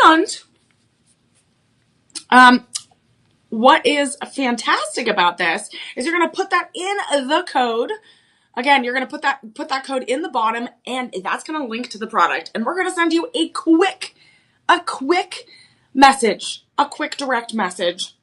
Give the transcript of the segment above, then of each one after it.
And what is fantastic about this is you're going to put that in the code. Again, you're going to put that code in the bottom, and that's going to link to the product. And we're going to send you a quick message, a quick direct message.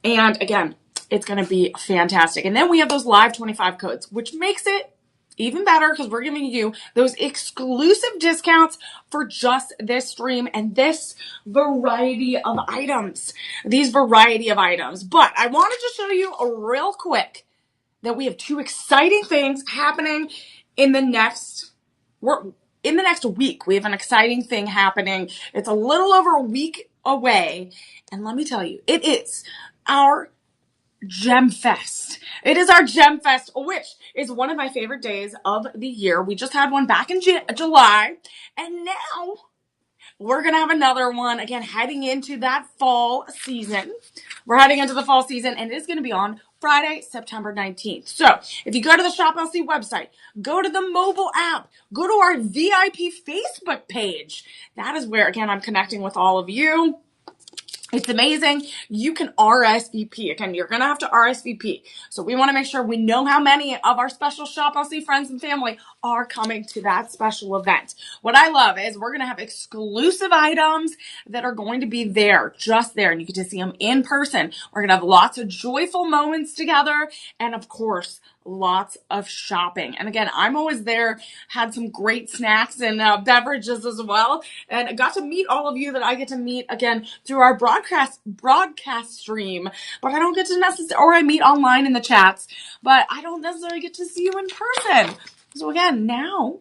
And again, it's going to be fantastic. And then we have those live 25 codes, which makes it even better because we're giving you those exclusive discounts for just this stream and this variety of items. These variety of items. But I wanted to show you real quick that we have two exciting things happening in the next week. We have an exciting thing happening. It's a little over a week away. And let me tell you, it is our Gem Fest. It is our Gem Fest, which is one of my favorite days of the year. We just had one back in July, and now we're going to have another one, again, heading into that fall season. We're heading into the fall season, and it is going to be on Friday, September 19th. So if you go to the Shop LC website, go to the mobile app, go to our VIP Facebook page. That is where, again, I'm connecting with all of you. It's amazing. You can RSVP. Again, you're going to have to RSVP. So we want to make sure we know how many of our special Shop LC friends and family are coming to that special event. What I love is we're going to have exclusive items that are going to be there, just there, and you get to see them in person. We're going to have lots of joyful moments together, and of course, lots of shopping. And again, I'm always there, had some great snacks and beverages as well, and got to meet all of you that I get to meet again through our broadcast stream, but I don't get to necessarily, or I meet online in the chats, but I don't necessarily get to see you in person. So again, now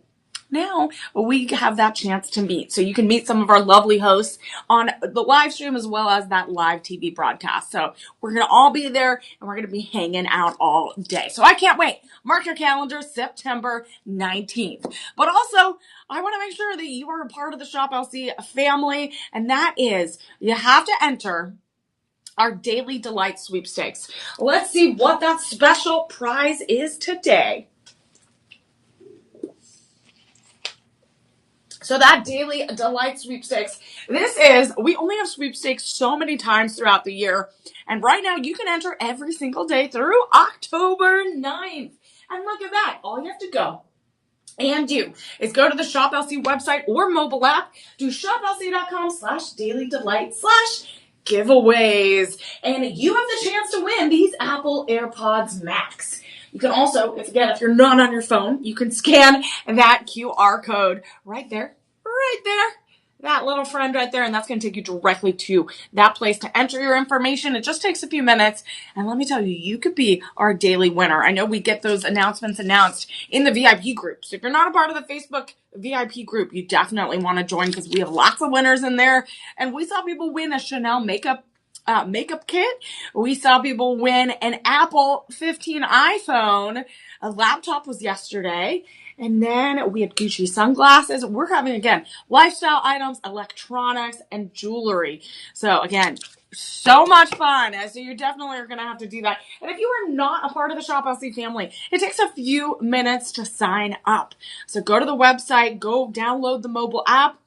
we have that chance to meet. So you can meet some of our lovely hosts on the live stream as well as that live TV broadcast. So we're going to all be there and we're going to be hanging out all day. So I can't wait. Mark your calendar, September 19th. But also, I want to make sure that you are a part of the Shop LC family. And that is, you have to enter our Daily Delight sweepstakes. Let's see what that special prize is today. So that Daily Delight sweepstakes, we only have sweepstakes so many times throughout the year. And right now you can enter every single day through October 9th. And look at that. All you have to go and do is go to the Shop LC website or mobile app, do shoplc.com/dailydelight/giveaways. And you have the chance to win these Apple AirPods Max. You can also, if you're not on your phone, you can scan that QR code right there, that little friend right there, and that's going to take you directly to that place to enter your information. It just takes a few minutes, and let me tell you, you could be our daily winner. I know we get those announcements announced in the VIP group, so if you're not a part of the Facebook VIP group, you definitely want to join because we have lots of winners in there, and we saw people win a Chanel makeup kit. We saw people win an Apple 15 iPhone. A laptop was yesterday. And then we had Gucci sunglasses. We're having, again, lifestyle items, electronics, and jewelry. So, again, so much fun. So you definitely are going to have to do that. And if you are not a part of the Shop LC family, it takes a few minutes to sign up. So go to the website, go download the mobile app.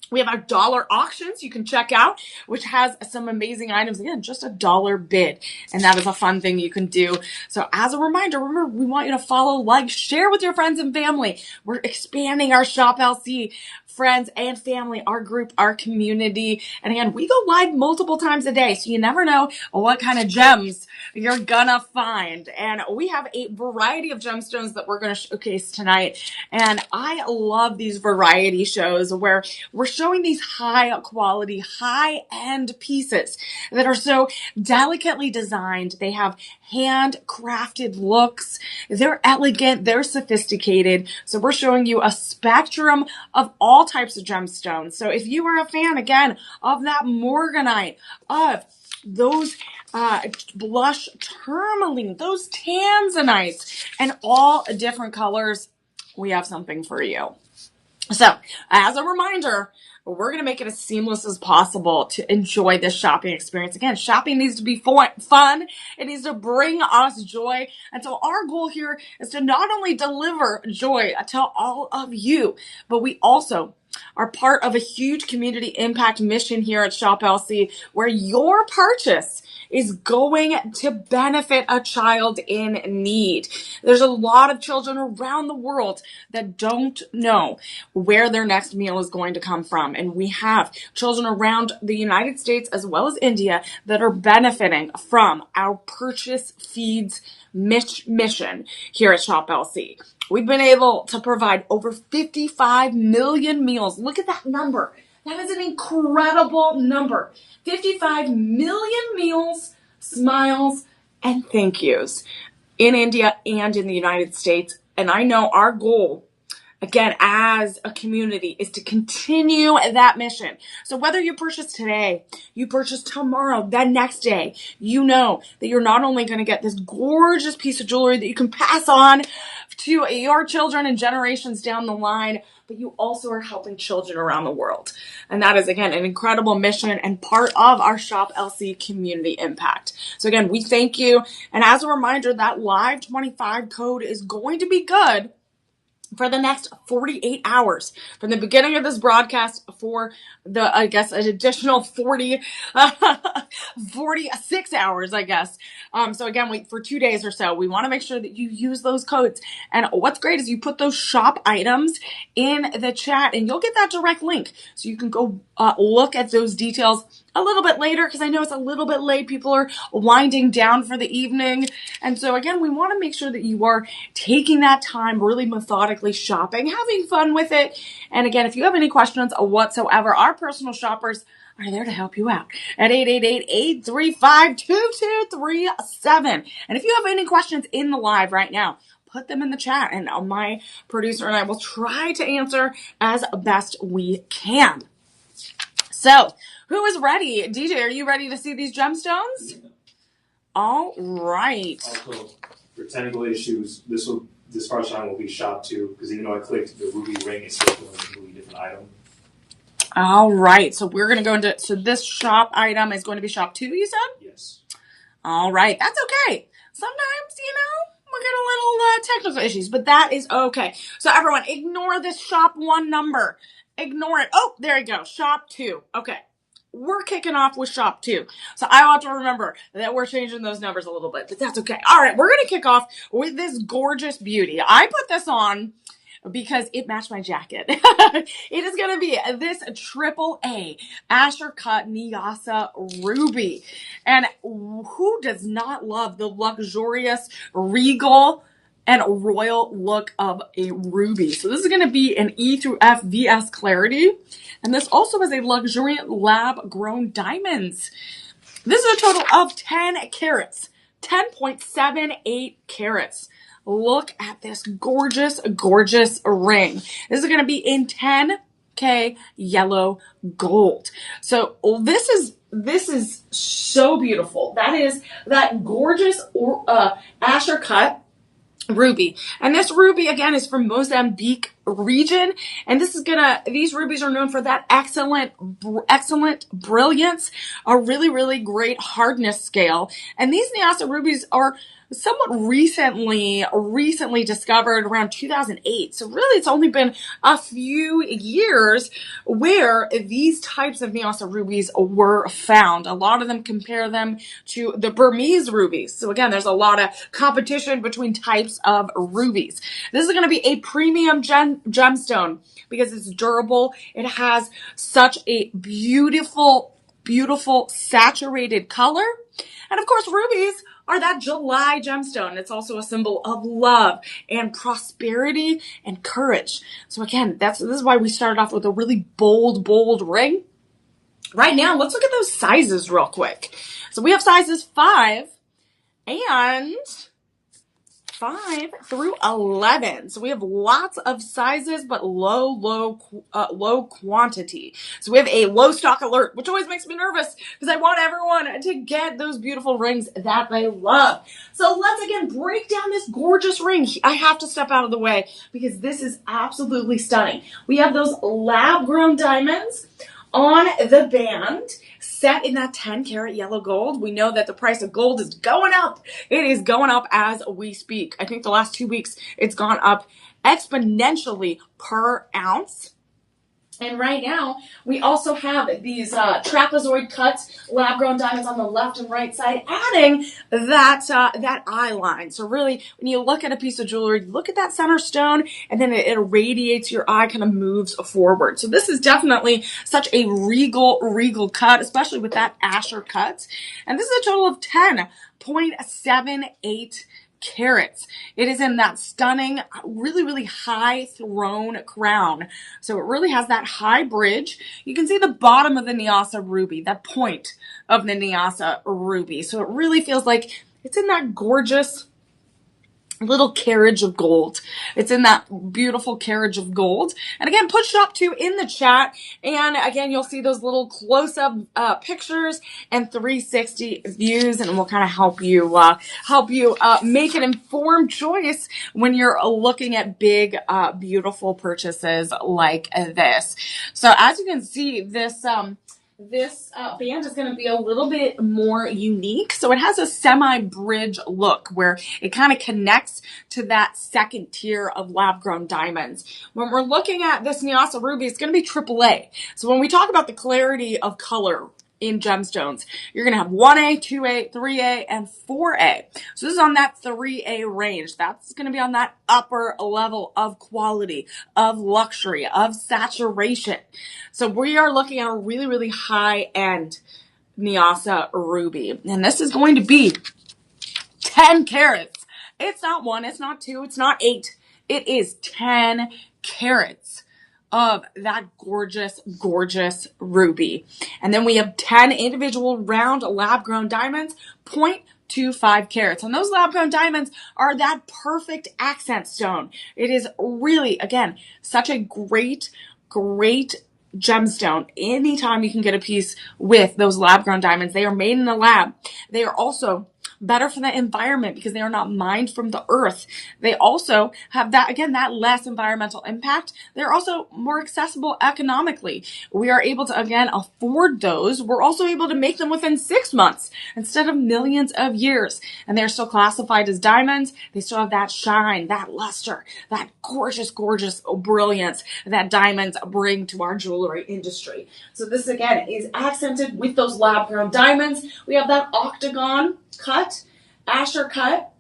We have our dollar auctions you can check out, which has some amazing items. Again, just $1 bid. And that is a fun thing you can do. So as a reminder, remember, we want you to follow, like, share with your friends and family. We're expanding our Shop LC friends and family, our group, our community. And again, we go live multiple times a day, so you never know what kind of gems you're gonna find. And we have a variety of gemstones that we're gonna showcase tonight. And I love these variety shows where we're showing these high quality, high end pieces that are so delicately designed. They have handcrafted looks. They're elegant. They're sophisticated. So we're showing you a spectrum of all types of gemstones. So if you are a fan, again, of that morganite, of those blush tourmaline, those tanzanites, and all different colors, we have something for you. So as a reminder, we're going to make it as seamless as possible to enjoy this shopping experience. Again, shopping needs to be fun. It needs to bring us joy. And so our goal here is to not only deliver joy to all of you, but we also are part of a huge community impact mission here at Shop LC, where your purchase is going to benefit a child in need. There's a lot of children around the world that don't know where their next meal is going to come from. And we have children around the United States as well as India that are benefiting from our Purchase Feeds mission here at Shop LC. We've been able to provide over 55 million meals. Look at that number. That is an incredible number. 55 million meals, smiles, and thank yous in India and in the United States. And I know our goal, again, as a community, is to continue that mission. So whether you purchase today, you purchase tomorrow, the next day, you know that you're not only going to get this gorgeous piece of jewelry that you can pass on to your children and generations down the line, but you also are helping children around the world. And that is, again, an incredible mission and part of our Shop LC community impact. So again, we thank you. And as a reminder, that Live 25 code is going to be good for the next 48 hours from the beginning of this broadcast for the, I guess, an additional 46 hours, I guess. So again, for 2 days or so, we want to make sure that you use those codes. And what's great is you put those shop items in the chat and you'll get that direct link. So you can go look at those details a little bit later, because I know it's a little bit late. People are winding down for the evening. And so again, we want to make sure that you are taking that time, really methodically shopping, having fun with it. And again, if you have any questions whatsoever, our personal shoppers are there to help you out at 888-835-2237. And if you have any questions in the live right now, put them in the chat and my producer and I will try to answer as best we can. So, who is ready? DJ, are you ready to see these gemstones? All right. Also, for technical issues, this first time will be shop 2, because even though I clicked, the ruby ring is still a completely different item. All right. So we're going to go into, so this shop item is going to be shop 2, you said? Yes. All right. That's okay. Sometimes, we get a little technical issues, but that is okay. So everyone, ignore this shop 1 number. Ignore it. Oh, there you go. Shop 2. Okay. We're kicking off with shop 2. So I want to remember that we're changing those numbers a little bit, but that's okay. All right. We're going to kick off with this gorgeous beauty. I put this on because it matched my jacket. It is going to be this AAA Asher Cut Nyasa Ruby. And who does not love the luxurious, regal, and royal look of a ruby? So this is going to be an E through F VS clarity. And this also has a luxuriant lab-grown diamonds. This is a total of 10 carats, 10.78 carats. Look at this gorgeous, gorgeous ring. This is going to be in 10K yellow gold. So this is so beautiful. That is that gorgeous Asher Cut ruby. And this ruby, again, is from Mozambique region. And these rubies are known for that excellent brilliance, a really, really great hardness scale. And these Nyasa rubies are somewhat recently discovered around 2008. So really, it's only been a few years where these types of Nyasa rubies were found. A lot of them compare them to the Burmese rubies. So again, there's a lot of competition between types of rubies. This is going to be a premium gemstone because it's durable. It has such a beautiful, beautiful saturated color. And of course, rubies are that July gemstone. It's also a symbol of love and prosperity and courage. So again, this is why we started off with a really bold ring. Right now, let's look at those sizes real quick. So we have sizes 5 through 11. So we have lots of sizes, but low quantity. So we have a low stock alert, which always makes me nervous because I want everyone to get those beautiful rings that they love. So let's again break down this gorgeous ring. I have to step out of the way because this is absolutely stunning. We have those lab-grown diamonds on the band, set in that 10 karat yellow gold. We know that the price of gold is going up. It is going up as we speak. I think the last 2 weeks it's gone up exponentially per ounce. And right now, we also have these trapezoid cuts, lab-grown diamonds on the left and right side, adding that eye line. So really, when you look at a piece of jewelry, look at that center stone, and then it irradiates your eye, kind of moves forward. So this is definitely such a regal cut, especially with that Asher cut. And this is a total of 10.78 carats. It is in that stunning, really high throne crown. So it really has that high bridge. You can see the bottom of the Nyasa ruby, that point of the Nyasa ruby. So it really feels like it's in that gorgeous little carriage of gold. It's in that beautiful carriage of gold. And again, put shop 2 in the chat. And again, you'll see those little close-up pictures and 360 views, and it will kind of help you make an informed choice when you're looking at big, beautiful purchases like this. So as you can see, this band is going to be a little bit more unique. So it has a semi-bridge look where it kind of connects to that second tier of lab-grown diamonds. When we're looking at this Nyasa ruby, it's going to be AAA. So when we talk about the clarity of color in gemstones, you're going to have 1A, 2A, 3A, and 4A. So this is on that 3A range. That's going to be on that upper level of quality, of luxury, of saturation. So we are looking at a really high-end Nyasa ruby. And this is going to be 10 carats. It's not 1, it's not 2, it's not 8. It is 10 carats of that gorgeous ruby. And then we have 10 individual round lab-grown diamonds, 0.25 carats. And those lab-grown diamonds are that perfect accent stone. It is really, again, such a great gemstone. Anytime you can get a piece with those lab-grown diamonds, they are made in the lab. They are also better for the environment because they are not mined from the earth. They also have that, again, that less environmental impact. They're also more accessible economically. We are able to, again, afford those. We're also able to make them within 6 months instead of millions of years. And they're still classified as diamonds. They still have that shine, that luster, that gorgeous brilliance that diamonds bring to our jewelry industry. So this, again, is accented with those lab-grown diamonds. We have that octagon cut, Asher cut,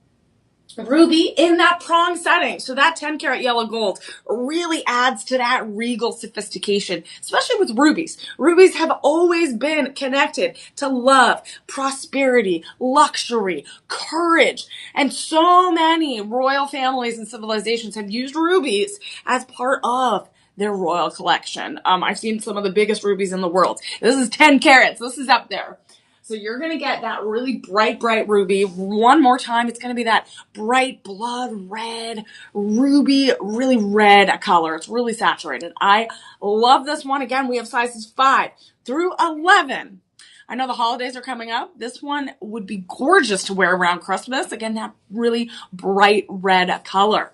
ruby in that prong setting. So that 10 karat yellow gold really adds to that regal sophistication, especially with rubies. Rubies have always been connected to love, prosperity, luxury, courage, and so many royal families and civilizations have used rubies as part of their royal collection. I've seen some of the biggest rubies in the world. This is 10 carats. This is up there. So you're going to get that really bright ruby. One more time, it's going to be that bright blood red ruby, really red color. It's really saturated. I love this one. Again, we have sizes 5 through 11. I know the holidays are coming up. This one would be gorgeous to wear around Christmas. Again, that really bright red color.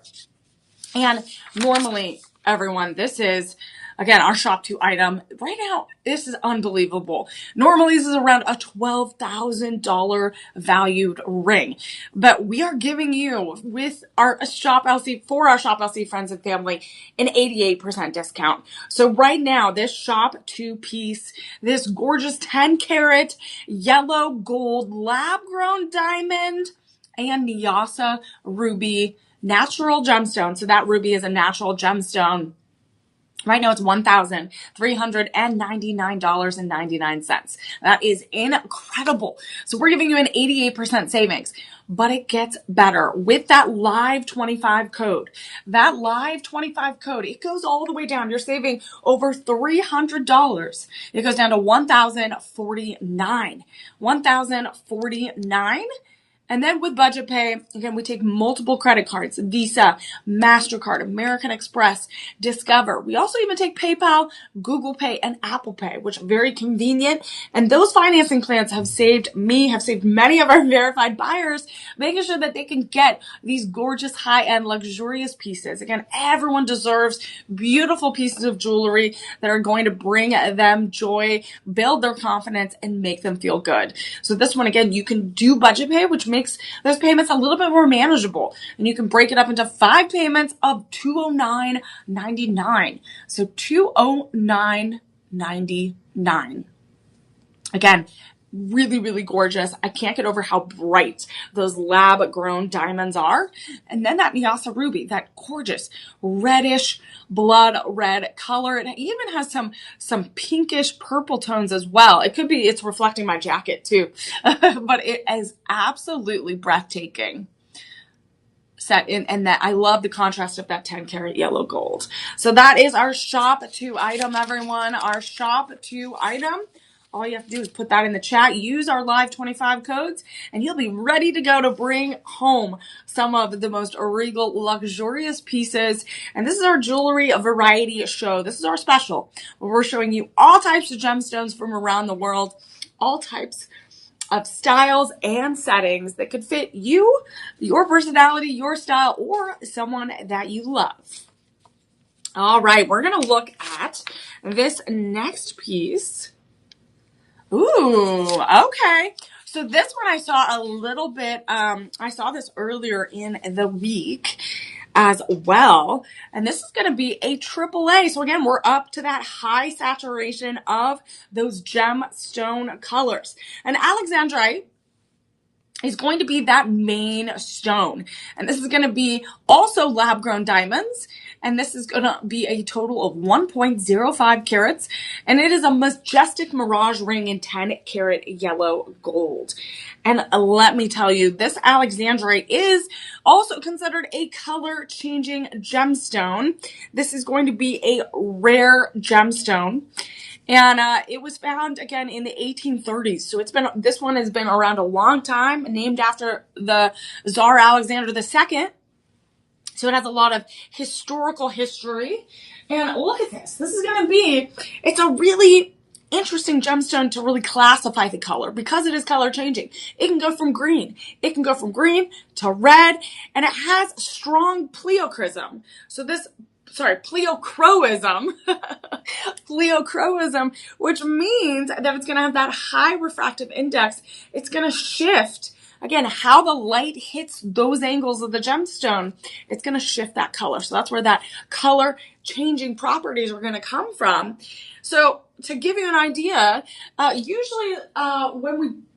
And normally, everyone, this is, again, our shop 2 item. Right now, this is unbelievable. Normally, this is around a $12,000 valued ring. But we are giving you, with our Shop LC, for our Shop LC friends and family, an 88% discount. So right now, this shop 2 piece, this gorgeous 10 karat yellow gold lab grown diamond and Nyasa ruby natural gemstone. So that ruby is a natural gemstone. Right now it's $1,399.99. That is incredible. So we're giving you an 88% savings, but it gets better with that live 25 code. That live 25 code, it goes all the way down. You're saving over $300. It goes down to $1,049. $1,049. And then with budget pay, again, we take multiple credit cards, Visa, MasterCard, American Express, Discover. We also even take PayPal, Google Pay, and Apple Pay, which are very convenient. And those financing plans have saved me, have saved many of our verified buyers, making sure that they can get these gorgeous, high-end, luxurious pieces. Again, everyone deserves beautiful pieces of jewelry that are going to bring them joy, build their confidence, and make them feel good. So this one, again, you can do budget pay, which makes those payments a little bit more manageable. And you can break it up into 5 payments of $209.99. So $209.99. Again, really, really gorgeous. I can't get over how bright those lab grown diamonds are. And then that Nyasa ruby, that gorgeous reddish blood red color. It even has some pinkish purple tones as well. It could be it's reflecting my jacket too, but it is absolutely breathtaking. Set in, and that I love the contrast of that 10 karat yellow gold. So that is our shop to item, everyone. Our shop to item. All you have to do is put that in the chat, use our live 25 codes, and you'll be ready to go to bring home some of the most regal, luxurious pieces. And this is our jewelry variety show. This is our special, where we're showing you all types of gemstones from around the world, all types of styles and settings that could fit you, your personality, your style, or someone that you love. All right, we're going to look at this next piece. Ooh, okay. So this one I saw a little bit, I saw this earlier in the week as well. And this is going to be a AAA. So again, we're up to that high saturation of those gemstone colors. And alexandrite is going to be that main stone. And this is going to be also lab grown diamonds. And this is going to be a total of 1.05 carats. And it is a majestic mirage ring in 10 karat yellow gold. And let me tell you, this alexandrite is also considered a color changing gemstone. This is going to be a rare gemstone. And it was found again in the 1830s. So this one has been around a long time, named after the Tsar Alexander II. So it has a lot of historical history. And look at this. This is going to be, it's a really interesting gemstone to really classify the color because it is color changing. It can go from green. It can go from green to red, and it has strong pleochroism. So pleochroism, pleochroism, which means that it's going to have that high refractive index. It's going to shift, again, how the light hits those angles of the gemstone. It's going to shift that color. So that's where that color changing properties are going to come from. So to give you an idea, usually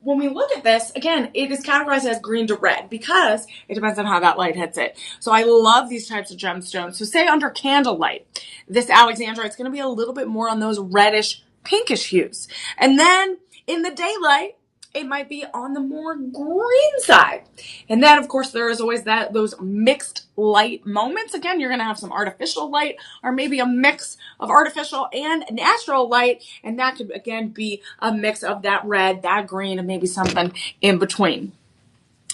when we look at this, again, it is categorized as green to red because it depends on how that light hits it. So I love these types of gemstones. So say under candlelight, this alexandrite is going to be a little bit more on those reddish, pinkish hues. And then in the daylight, it might be on the more green side. And then, of course, there is always those mixed light moments. Again, you're going to have some artificial light or maybe a mix of artificial and natural light. And that could, again, be a mix of that red, that green, and maybe something in between.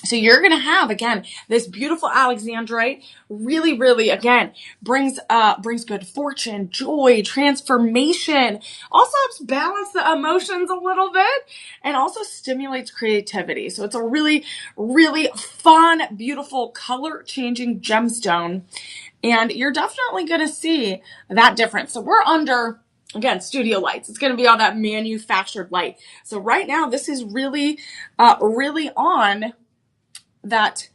So you're going to have, again, this beautiful alexandrite really, really, again, brings good fortune, joy, transformation, also helps balance the emotions a little bit, and also stimulates creativity. So it's a really, really fun, beautiful, color-changing gemstone, and you're definitely going to see that difference. So we're under, again, studio lights. It's going to be all that manufactured light. So right now, this is really, really on that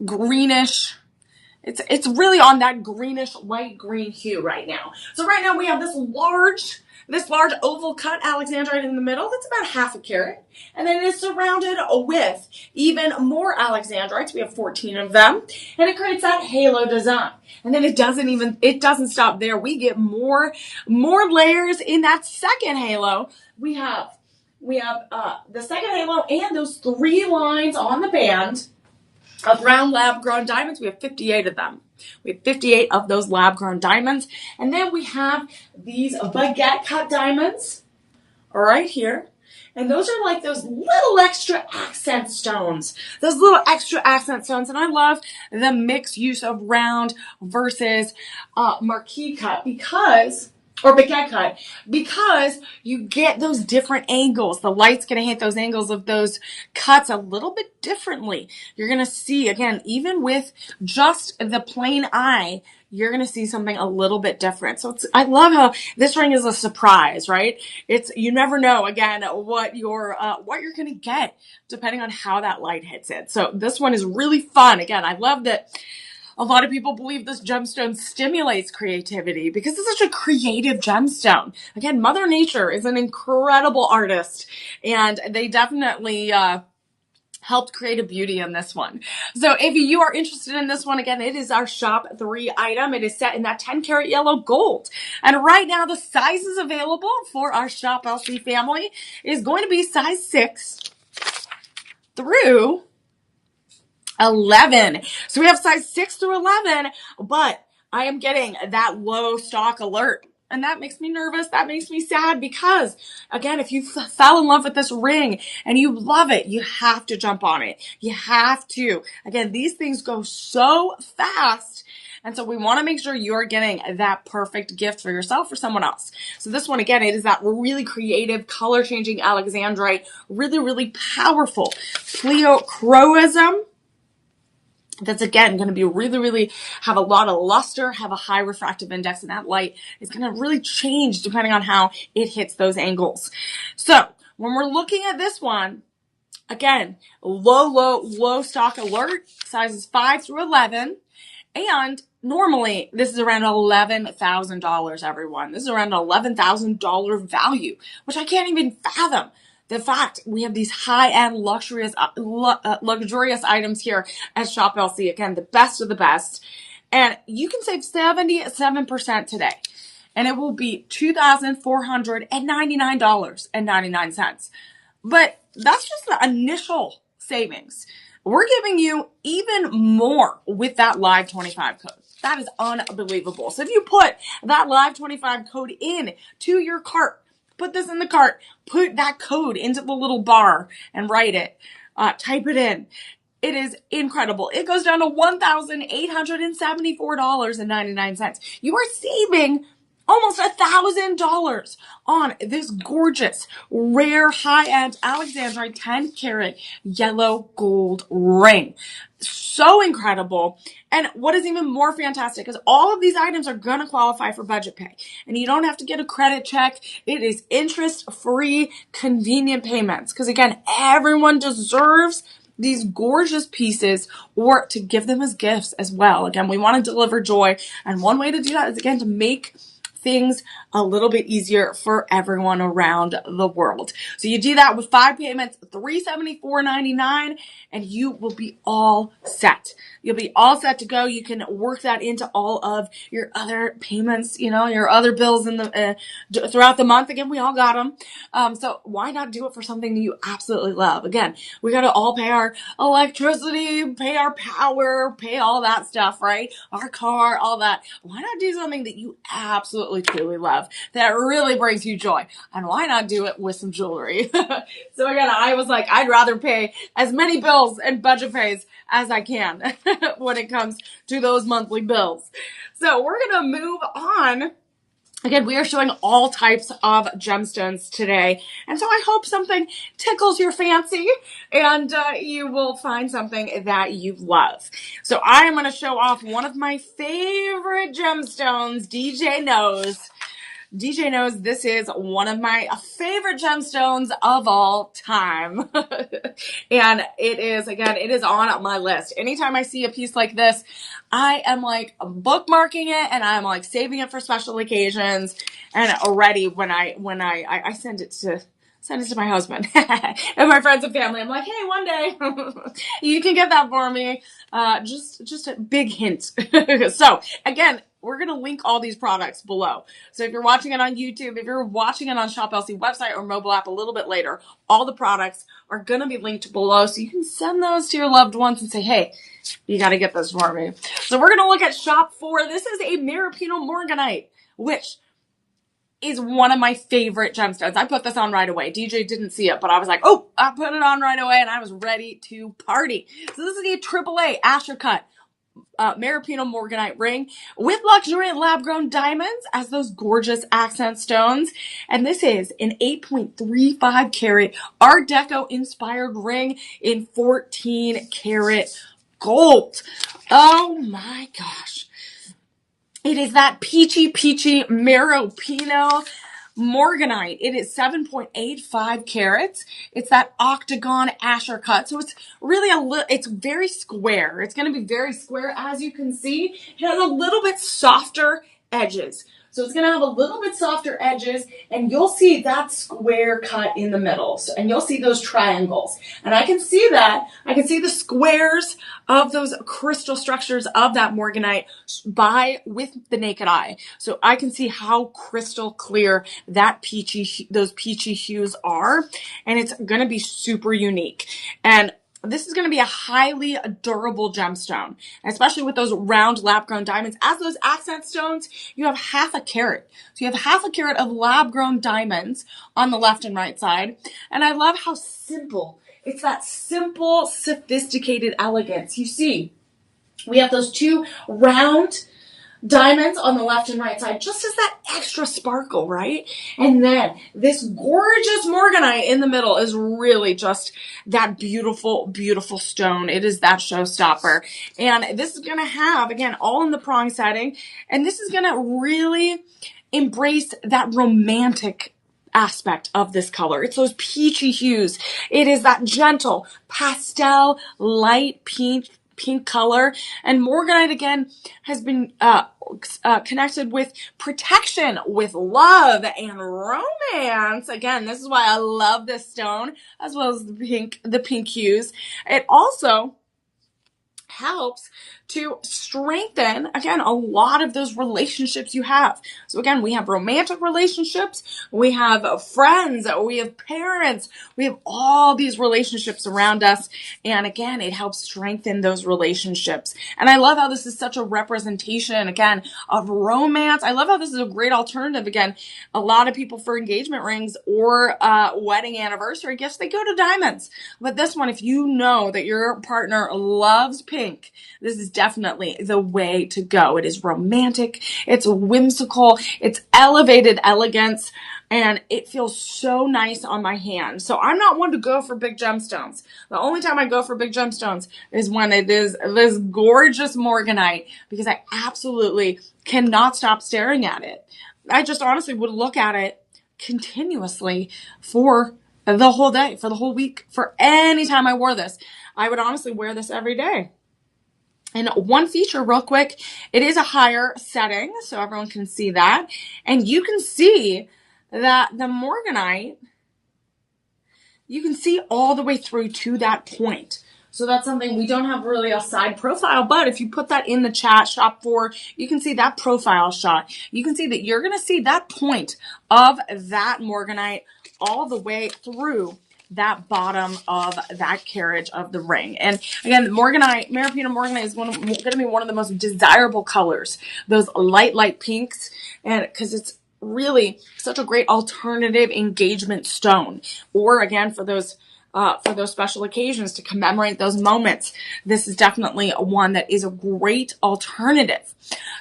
greenish, it's really on that greenish light green hue right now. So right now we have this large oval cut alexandrite in the middle. That's about half a carat. And then it's surrounded with even more alexandrites. We have 14 of them. And it creates that halo design. And then it doesn't stop there. We get more layers in that second halo. We have the second halo and those 3 lines on the band of round lab-grown diamonds. We have 58 of them. We have 58 of those lab-grown diamonds. And then we have these baguette-cut diamonds right here. And those are like those little extra accent stones. Those little extra accent stones. And I love the mixed use of round versus marquise cut or baguette cut, because you get those different angles. The light's going to hit those angles of those cuts a little bit differently. You're going to see, again, even with just the plain eye, you're going to see something a little bit different. So I love how this ring is a surprise, right? You never know, again, what you're going to get depending on how that light hits it. So this one is really fun. Again, I love that a lot of people believe this gemstone stimulates creativity because it's such a creative gemstone. Again, Mother Nature is an incredible artist, and they definitely, helped create a beauty in this one. So if you are interested in this one, again, it is our shop 3 item. It is set in that 10 karat yellow gold. And right now the sizes available for our shop LC family is going to be size 6 through 11. So we have size 6 through 11, but I am getting that low stock alert. And that makes me nervous. That makes me sad because, again, if you fell in love with this ring and you love it, you have to jump on it. You have to. Again, these things go so fast. And so we want to make sure you're getting that perfect gift for yourself or someone else. So this one, again, it is that really creative, color-changing alexandrite, really, really powerful pleochroism. That's, again, going to be really, really have a lot of luster, have a high refractive index, and that light is going to really change depending on how it hits those angles. So when we're looking at this one, again, low stock alert, sizes 5 through 11. And normally this is around $11,000, everyone. This is around an $11,000 value, which I can't even fathom. The fact we have these high-end luxurious items here at Shop LC. Again, the best of the best. And you can save 77% today. And it will be $2,499.99. But that's just the initial savings. We're giving you even more with that Live 25 code. That is unbelievable. So if you put that Live 25 code in to your cart, put this in the cart, put that code into the little bar and write it, type it in. It is incredible. It goes down to $1,874.99. You are saving almost $1,000 on this gorgeous, rare, high-end alexandrite 10 karat yellow gold ring. So incredible. And what is even more fantastic is all of these items are going to qualify for budget pay. And you don't have to get a credit check. It is interest-free, convenient payments. Because again, everyone deserves these gorgeous pieces or to give them as gifts as well. Again, we want to deliver joy. And one way to do that is, again, to make things a little bit easier for everyone around the world. So you do that with 5 payments, $374.99, and you will be all set. You'll be all set to go. You can work that into all of your other payments, your other bills in the throughout the month. Again, we all got them. So why not do it for something that you absolutely love? Again, we got to all pay our electricity, pay our power, pay all that stuff, right? Our car, all that. Why not do something that you absolutely truly love that really brings you joy? And why not do it with some jewelry? So again, I was like, I'd rather pay as many bills and budget pays as I can when it comes to those monthly bills. So we're going to move on. Again, we are showing all types of gemstones today. And so I hope something tickles your fancy and you will find something that you love. So I am going to show off one of my favorite gemstones. DJ knows this is one of my favorite gemstones of all time. And it is on my list. Anytime I see a piece like this, I am like bookmarking it and I'm like saving it for special occasions. And already when I send it to my husband and my friends and family, I'm like, hey, one day you can get that for me. Just a big hint. So again, we're going to link all these products below. So if you're watching it on YouTube, if you're watching it on Shop LC website or mobile app a little bit later, all the products are going to be linked below. So you can send those to your loved ones and say, hey, you got to get this for me. So we're going to look at shop 4. This is a Maripino Morganite, which is one of my favorite gemstones. I put this on right away. DJ didn't see it, but I was like, oh, I put it on right away and I was ready to party. So this is the AAA Asher Cut Maripino Morganite ring with luxuriant lab-grown diamonds as those gorgeous accent stones. And this is an 8.35 karat Art Deco inspired ring in 14 karat gold. Oh my gosh. It is that peachy Meropino Morganite. It is 7.85 carats. It's that octagon Asher cut. So it's really it's very square. It's going to be very square. As you can see, it has a little bit softer edges. So it's going to have a little bit softer edges, and you'll see that square cut in the middle. So, and you'll see those triangles. And I can see that. I can see the squares of those crystal structures of that morganite with the naked eye. So I can see how crystal clear those peachy hues are. And it's going to be super unique. And this is going to be a highly durable gemstone, especially with those round lab-grown diamonds. As those accent stones, you have half a carat. So you have half a carat of lab-grown diamonds on the left and right side. And I love how simple, it's that simple, sophisticated elegance. You see, we have those two round diamonds on the left and right side, just as that extra sparkle, right? And then this gorgeous morganite in the middle is really just that beautiful, beautiful stone. It is that showstopper. And this is going to have, again, all in the prong setting. And this is going to really embrace that romantic aspect of this color. It's those peachy hues. It is that gentle pastel, light pink color. And morganite, again, has been connected with protection, with love, and romance. Again, this is why I love this stone, as well as the pink hues. It also helps to strengthen, again, a lot of those relationships you have. So again, we have romantic relationships, we have friends, we have parents, we have all these relationships around us. And again, it helps strengthen those relationships. And I love how this is such a representation, again, of romance. I love how this is a great alternative. Again, a lot of people for engagement rings or wedding anniversary gifts, they go to diamonds. But this one, if you know that your partner loves pink, this is definitely the way to go. It is romantic, it's whimsical, it's elevated elegance, and it feels so nice on my hand. So I'm not one to go for big gemstones. The only time I go for big gemstones is when it is this gorgeous morganite, because I absolutely cannot stop staring at it. I just honestly would look at it continuously for the whole day, for the whole week, for any time I wore this. I would honestly wear this every day. And one feature real quick, it is a higher setting, so everyone can see that. And you can see that the morganite, you can see all the way through to that point. So that's something we don't have really a side profile, but if you put that in the chat shop for, you can see that profile shot. You can see that you're going to see that point of that morganite all the way through that bottom of that carriage of the ring. And again, morganite, Meropino morganite is going to be one of the most desirable colors. Those light pinks, and because it's really such a great alternative engagement stone, or again for those special occasions to commemorate those moments. This is definitely one that is a great alternative.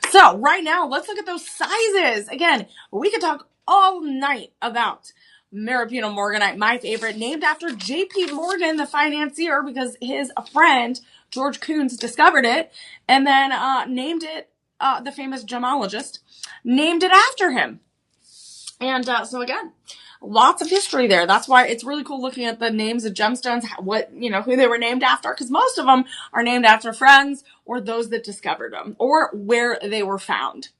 So right now, let's look at those sizes. Again, we could talk all night about Meropino morganite, my favorite, named after J.P. Morgan, the financier, because his friend George Coons discovered it, and then named it, the famous gemologist, named it after him. And so again, lots of history there. That's why it's really cool looking at the names of gemstones, who they were named after, because most of them are named after friends or those that discovered them or where they were found.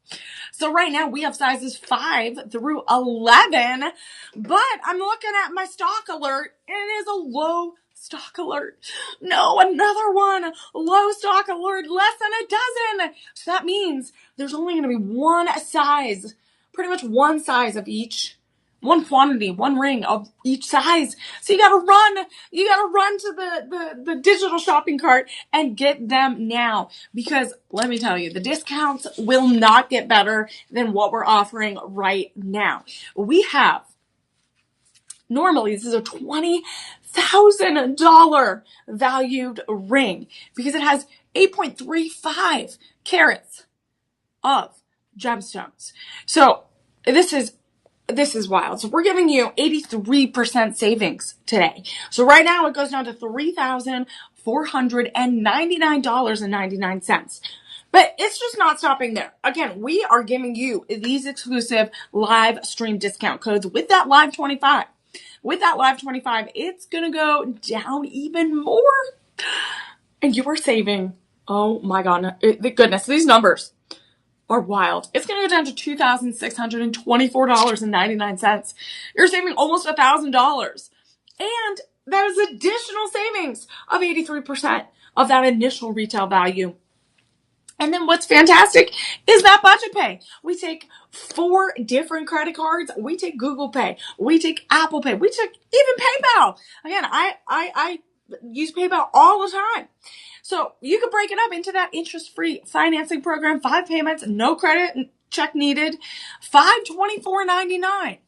So right now we have sizes 5 through 11, but I'm looking at my stock alert and it is a low stock alert. No, another one. Low stock alert, less than a dozen. So that means there's only going to be one size, pretty much one size of each, one quantity, one ring of each size. So you gotta run to the digital shopping cart and get them now, because let me tell you, the discounts will not get better than what we're offering right now. We have, normally this is a $20,000 valued ring because it has 8.35 carats of gemstones. So this is wild. So we're giving you 83% savings today. So right now it goes down to $3,499.99. But it's just not stopping there. Again, we are giving you these exclusive live stream discount codes with that live 25. With that live 25, it's going to go down even more. And you are saving, oh my God, the goodness, these numbers are wild. It's going to go down to $2,624.99. You're saving almost $1,000. And that is additional savings of 83% of that initial retail value. And then what's fantastic is that budget pay. We take 4 different credit cards. We take Google Pay. We take Apple Pay. We take even PayPal. Again, I use PayPal all the time. So you can break it up into that interest-free financing program. 5 payments, no credit check needed. $524.99.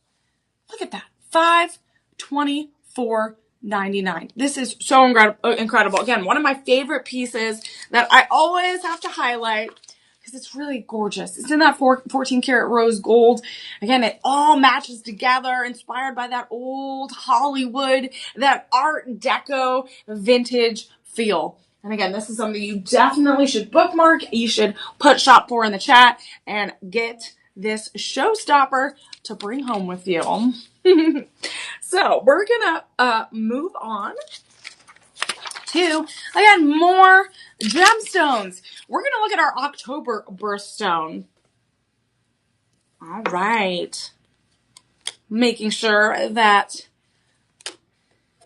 Look at that. $524.99. This is so incredible. Again, one of my favorite pieces that I always have to highlight because it's really gorgeous. It's in that 14 karat rose gold. Again, it all matches together, inspired by that old Hollywood, that Art Deco vintage feel. And again, this is something you definitely should bookmark. You should put shop for in the chat and get this showstopper to bring home with you. So we're gonna move on to, again, more gemstones. We're gonna look at our October birthstone. All right. Making sure that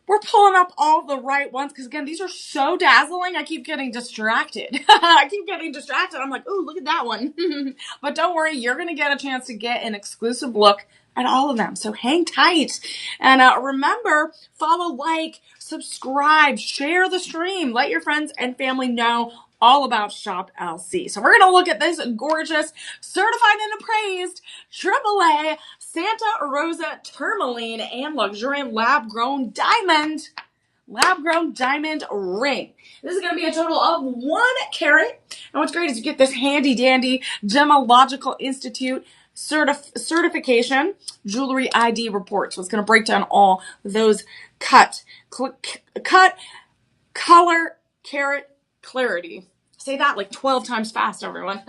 we're pulling up all the right ones because, again, these are so dazzling. I keep getting distracted. I'm like, ooh, look at that one. But don't worry, you're going to get a chance to get an exclusive look at all of them. So hang tight. And remember, follow, like, subscribe, share the stream. Let your friends and family know all about Shop LC. So we're going to look at this gorgeous, certified and appraised AAA Santa Rosa tourmaline and luxuriant lab-grown diamond ring. This is going to be a total of 1 carat. And what's great is you get this handy dandy Gemological Institute certification jewelry ID report. So it's going to break down all those cut, color, carat, clarity. Say that like 12 times fast, everyone.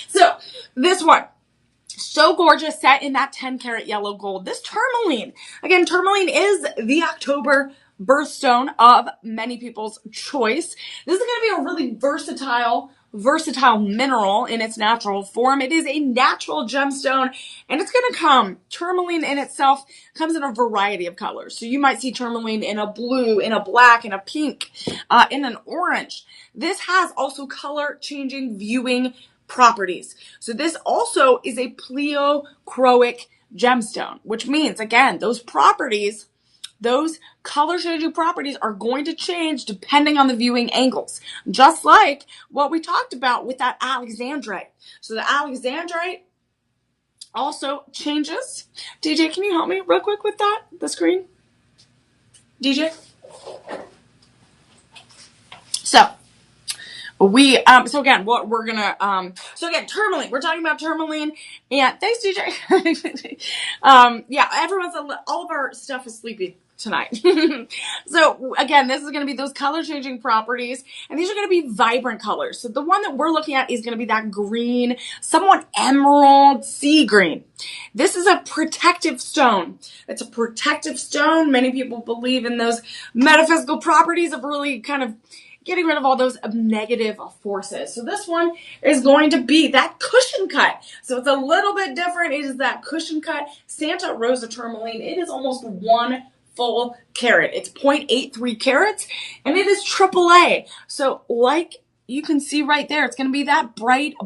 So this one, so gorgeous, set in that 10 karat yellow gold. This tourmaline, again, tourmaline is the October birthstone of many people's choice. This is going to be a really versatile mineral in its natural form. It is a natural gemstone, and it's going to come, tourmaline in itself comes in a variety of colors. So you might see tourmaline in a blue, in a black, in a pink, in an orange. This has also color changing viewing properties. So this also is a pleochroic gemstone, which means, again, those properties, those color changing properties are going to change depending on the viewing angles, just like what we talked about with that alexandrite. So the alexandrite also changes. DJ, can you help me real quick with that, the screen? DJ? So again, what we're gonna, tourmaline, we're talking about tourmaline, and thanks, DJ. Yeah, all of our stuff is sleepy tonight. So again, this is going to be those color changing properties, and these are going to be vibrant colors. So the one that we're looking at is going to be that green, somewhat emerald sea green. This is a protective stone. It's a protective stone. Many people believe in those metaphysical properties of really kind of getting rid of all those negative forces. So this one is going to be that cushion cut. So it's a little bit different. It is that cushion cut Santa Rosa tourmaline. It is almost 1 full carat. It's 0.83 carats, and it is AAA. So like you can see right there, it's going to be that bright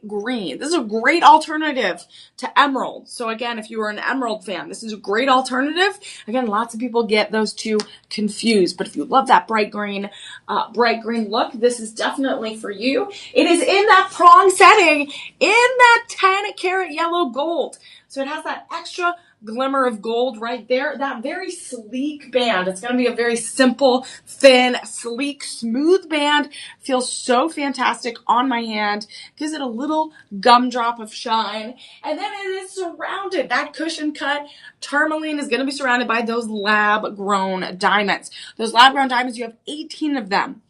green. This is a great alternative to emerald. So again, if you are an emerald fan, this is a great alternative. Again, lots of people get those two confused, but if you love that bright green look, this is definitely for you. It is in that prong setting, in that 10 karat yellow gold. So it has that extra glimmer of gold right there, that very sleek band. It's going to be a very simple, thin, sleek, smooth band. Feels so fantastic on my hand. Gives it a little gumdrop of shine. And then it is surrounded, that cushion cut tourmaline is going to be surrounded by those lab-grown diamonds. Those lab-grown diamonds, you have 18 of them.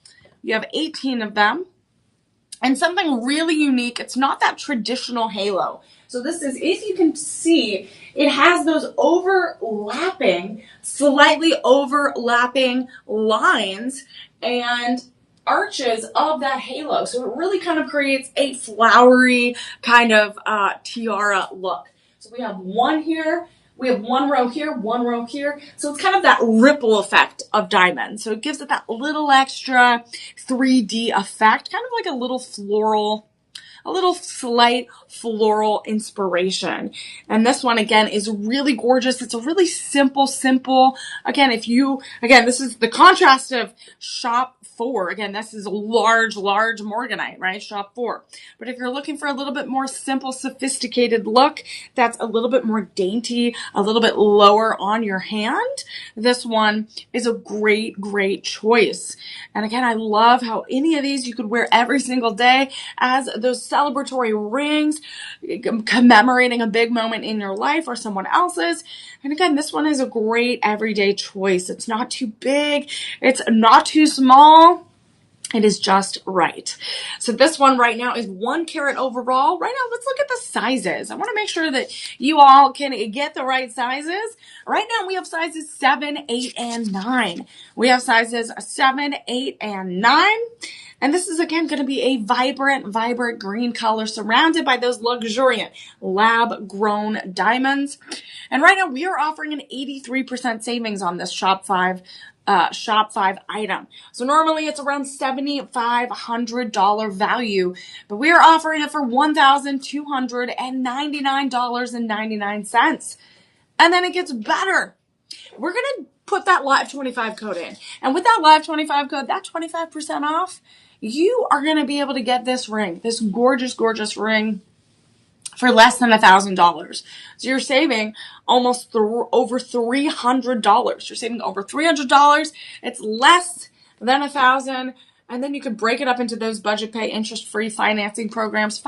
And something really unique, it's not that traditional halo. So this is, if you can see, it has those slightly overlapping lines and arches of that halo. So it really kind of creates a flowery kind of tiara look. So we have one here, we have one row here, one row here. So it's kind of that ripple effect of diamonds. So it gives it that little extra 3D effect, kind of like a little slight floral inspiration. And this one, again, is really gorgeous. It's a really simple. Again, this is the contrast of shop 4. Again, this is a large morganite, right? Shop 4. But if you're looking for a little bit more simple, sophisticated look, that's a little bit more dainty, a little bit lower on your hand, this one is a great choice. And again, I love how any of these you could wear every single day as those celebratory rings, commemorating a big moment in your life or someone else's. And again, this one is a great everyday choice. It's not too big. It's not too small. It is just right. So this one right now is 1 carat overall. Right now, let's look at the sizes. I want to make sure that you all can get the right sizes. Right now, we have sizes 7, 8, and 9. We have sizes 7, 8, and 9. And this is, again, going to be a vibrant green color surrounded by those luxuriant lab-grown diamonds. And right now, we are offering an 83% savings on this Shop 5 item. So normally it's around $7,500 value, but we are offering it for $1,299.99. And then it gets better. We're going to put that live 25 code in. And with that live 25 code, that 25% off, you are going to be able to get this ring, this gorgeous ring, for less than $1,000. So you're saving almost over $300. You're saving over $300. It's less than $1,000. And then you could break it up into those budget pay, interest-free financing programs.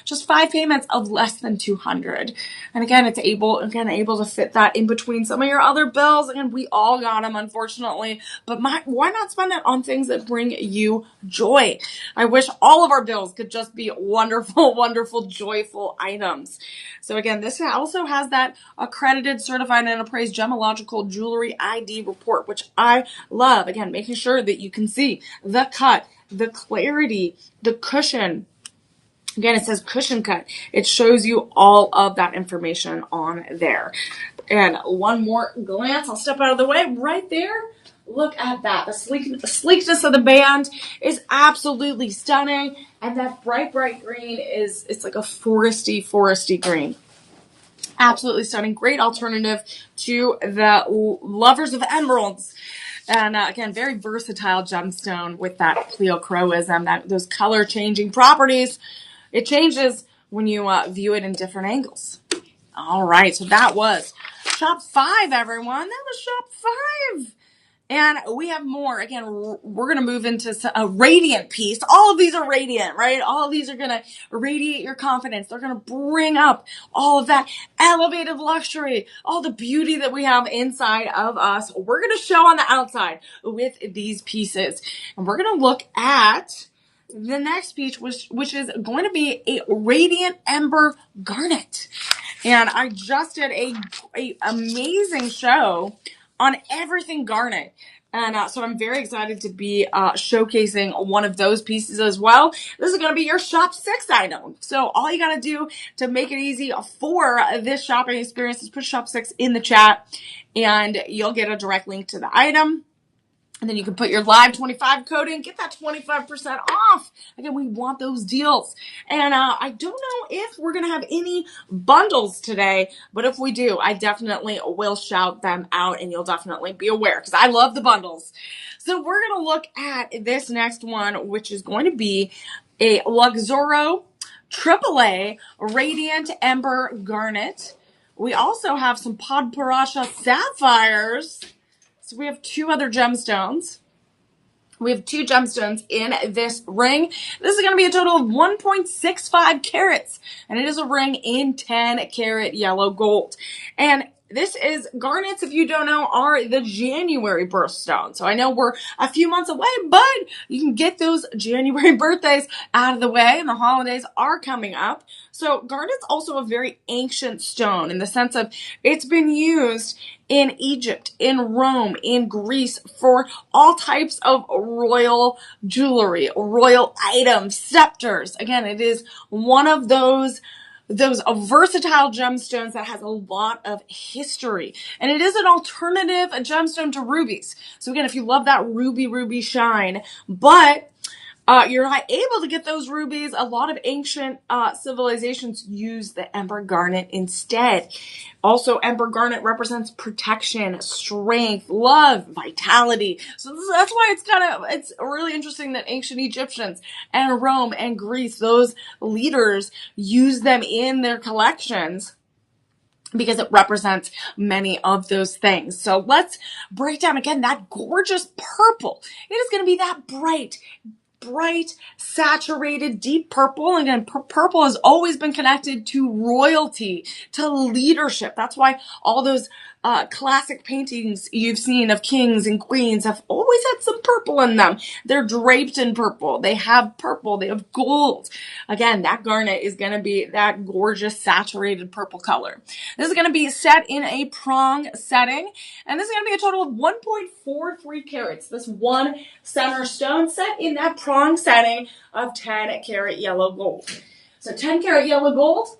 Just 5 payments of less than $200. And again, it's able to fit that in between some of your other bills. Again, we all got them, unfortunately. But why not spend it on things that bring you joy? I wish all of our bills could just be wonderful, joyful items. So again, this also has that accredited, certified, and appraised gemological jewelry ID report, which I love. Again, making sure that you can see the cut, the clarity, the cushion. Again, it says cushion cut. It shows you all of that information on there. And one more glance, I'll step out of the way right there. Look at that. The sleekness of the band is absolutely stunning. And that bright green it's like a foresty green. Absolutely stunning. Great alternative to the lovers of emeralds. And again, very versatile gemstone with that pleochroism, those color changing properties. It changes when you view it in different angles. All right, so that was Shop 5, everyone. That was Shop 5. And we have more. Again, we're going to move into a radiant piece. All of these are radiant, right? All of these are going to radiate your confidence. They're going to bring up all of that elevated luxury, all the beauty that we have inside of us. We're going to show on the outside with these pieces. And we're going to look at the next piece, which is going to be a radiant ember garnet. And I just did a amazing show on everything garnet. And so I'm very excited to be showcasing one of those pieces as well. This is going to be your Shop 6 item. So all you got to do to make it easy for this shopping experience is put Shop 6 in the chat, and you'll get a direct link to the item. And then you can put your live 25 code in, get that 25% off. Again, we want those deals. And I don't know if we're going to have any bundles today, but if we do, I definitely will shout them out, and you'll definitely be aware because I love the bundles. So we're going to look at this next one, which is going to be a Luxoro AAA Radiant Ember Garnet. We also have some Podparacha Sapphires. So we have 2 other gemstones. We have 2 gemstones in this ring. This is going to be a total of 1.65 carats. And it is a ring in 10 karat yellow gold. And this is garnets, if you don't know, are the January birthstone. So I know we're a few months away, but you can get those January birthdays out of the way, and the holidays are coming up. So garnet's also a very ancient stone in the sense of it's been used in Egypt, in Rome, in Greece for all types of royal jewelry, royal items, scepters. Again, it is one of those versatile gemstones that has a lot of history. And it is an alternative gemstone to rubies. So again, if you love that ruby shine, but you're not able to get those rubies, a lot of ancient civilizations use the ember garnet instead. Also, ember garnet represents protection, strength, love, vitality. So that's why it's really interesting that ancient Egyptians and Rome and Greece, those leaders, use them in their collections because it represents many of those things. So let's break down again that gorgeous purple. It is going to be that bright, saturated, deep purple. And again, purple has always been connected to royalty, to leadership. That's why all those classic paintings you've seen of kings and queens have always had some purple in them. They're draped in purple. They have purple. They have gold. Again, that garnet is going to be that gorgeous, saturated purple color. This is going to be set in a prong setting, and this is going to be a total of 1.43 carats. This one center stone set in that prong setting of 10 karat yellow gold. So 10 karat yellow gold.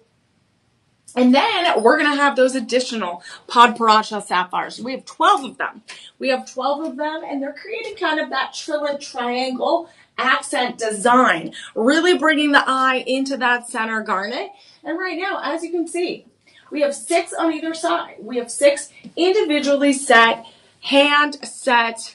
And then we're going to have those additional Podparacha sapphires. We have 12 of them. And they're creating kind of that trillant triangle accent design, really bringing the eye into that center garnet. And right now, as you can see, we have 6 on either side. We have 6 individually set, hand set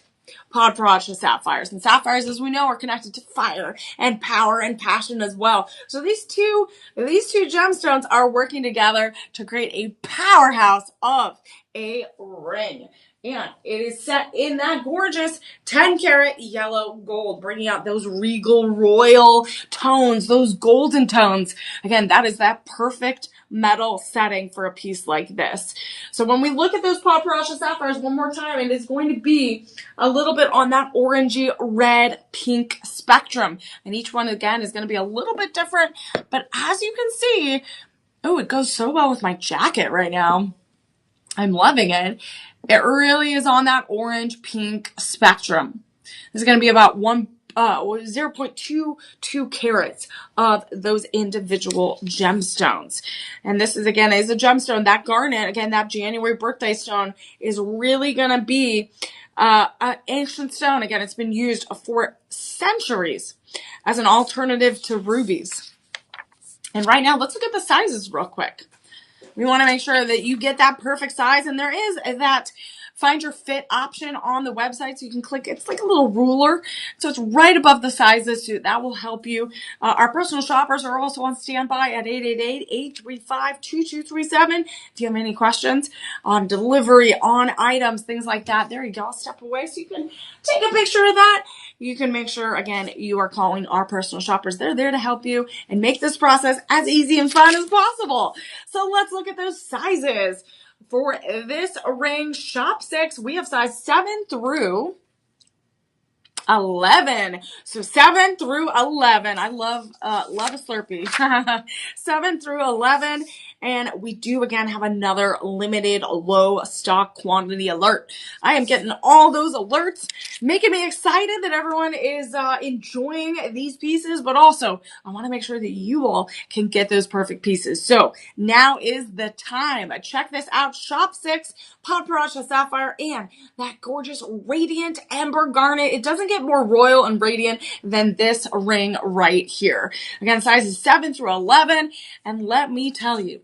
Podparacha sapphires. And sapphires, as we know, are connected to fire and power and passion as well. So these two gemstones are working together to create a powerhouse of a ring. And it is set in that gorgeous 10 karat yellow gold, bringing out those regal royal tones, those golden tones. Again, that is that perfect metal setting for a piece like this. So when we look at those Podparacha sapphires one more time, it is going to be a little bit on that orangey, red, pink spectrum. And each one, again, is going to be a little bit different. But as you can see, oh, it goes so well with my jacket right now. I'm loving it. It really is on that orange pink spectrum. This is going to be about 0.22 carats of those individual gemstones. And this is, again, is a gemstone. That garnet, again, that January birthday stone is really going to be an ancient stone. Again, it's been used for centuries as an alternative to rubies. And right now, let's look at the sizes real quick. We want to make sure that you get that perfect size, and there is that find your fit option on the website, so you can click. It's like a little ruler, so it's right above the sizes, so that will help you. Our personal shoppers are also on standby at 888-835-2237. If you have any questions on delivery, on items, things like that, there you go. I'll step away so you can take a picture of that. You can make sure, again, you are calling our personal shoppers. They're there to help you and make this process as easy and fun as possible. So let's look at those sizes. For this ring, shop 6, we have size 7 through 11. So 7 through 11. I love a Slurpee. 7 through 11. And we do, again, have another limited low stock quantity alert. I am getting all those alerts, making me excited that everyone is enjoying these pieces. But also, I want to make sure that you all can get those perfect pieces. So now is the time. Check this out. Shop 6, Podparacha Sapphire, and that gorgeous radiant amber garnet. It doesn't get more royal and radiant than this ring right here. Again, sizes 7 through 11. And let me tell you,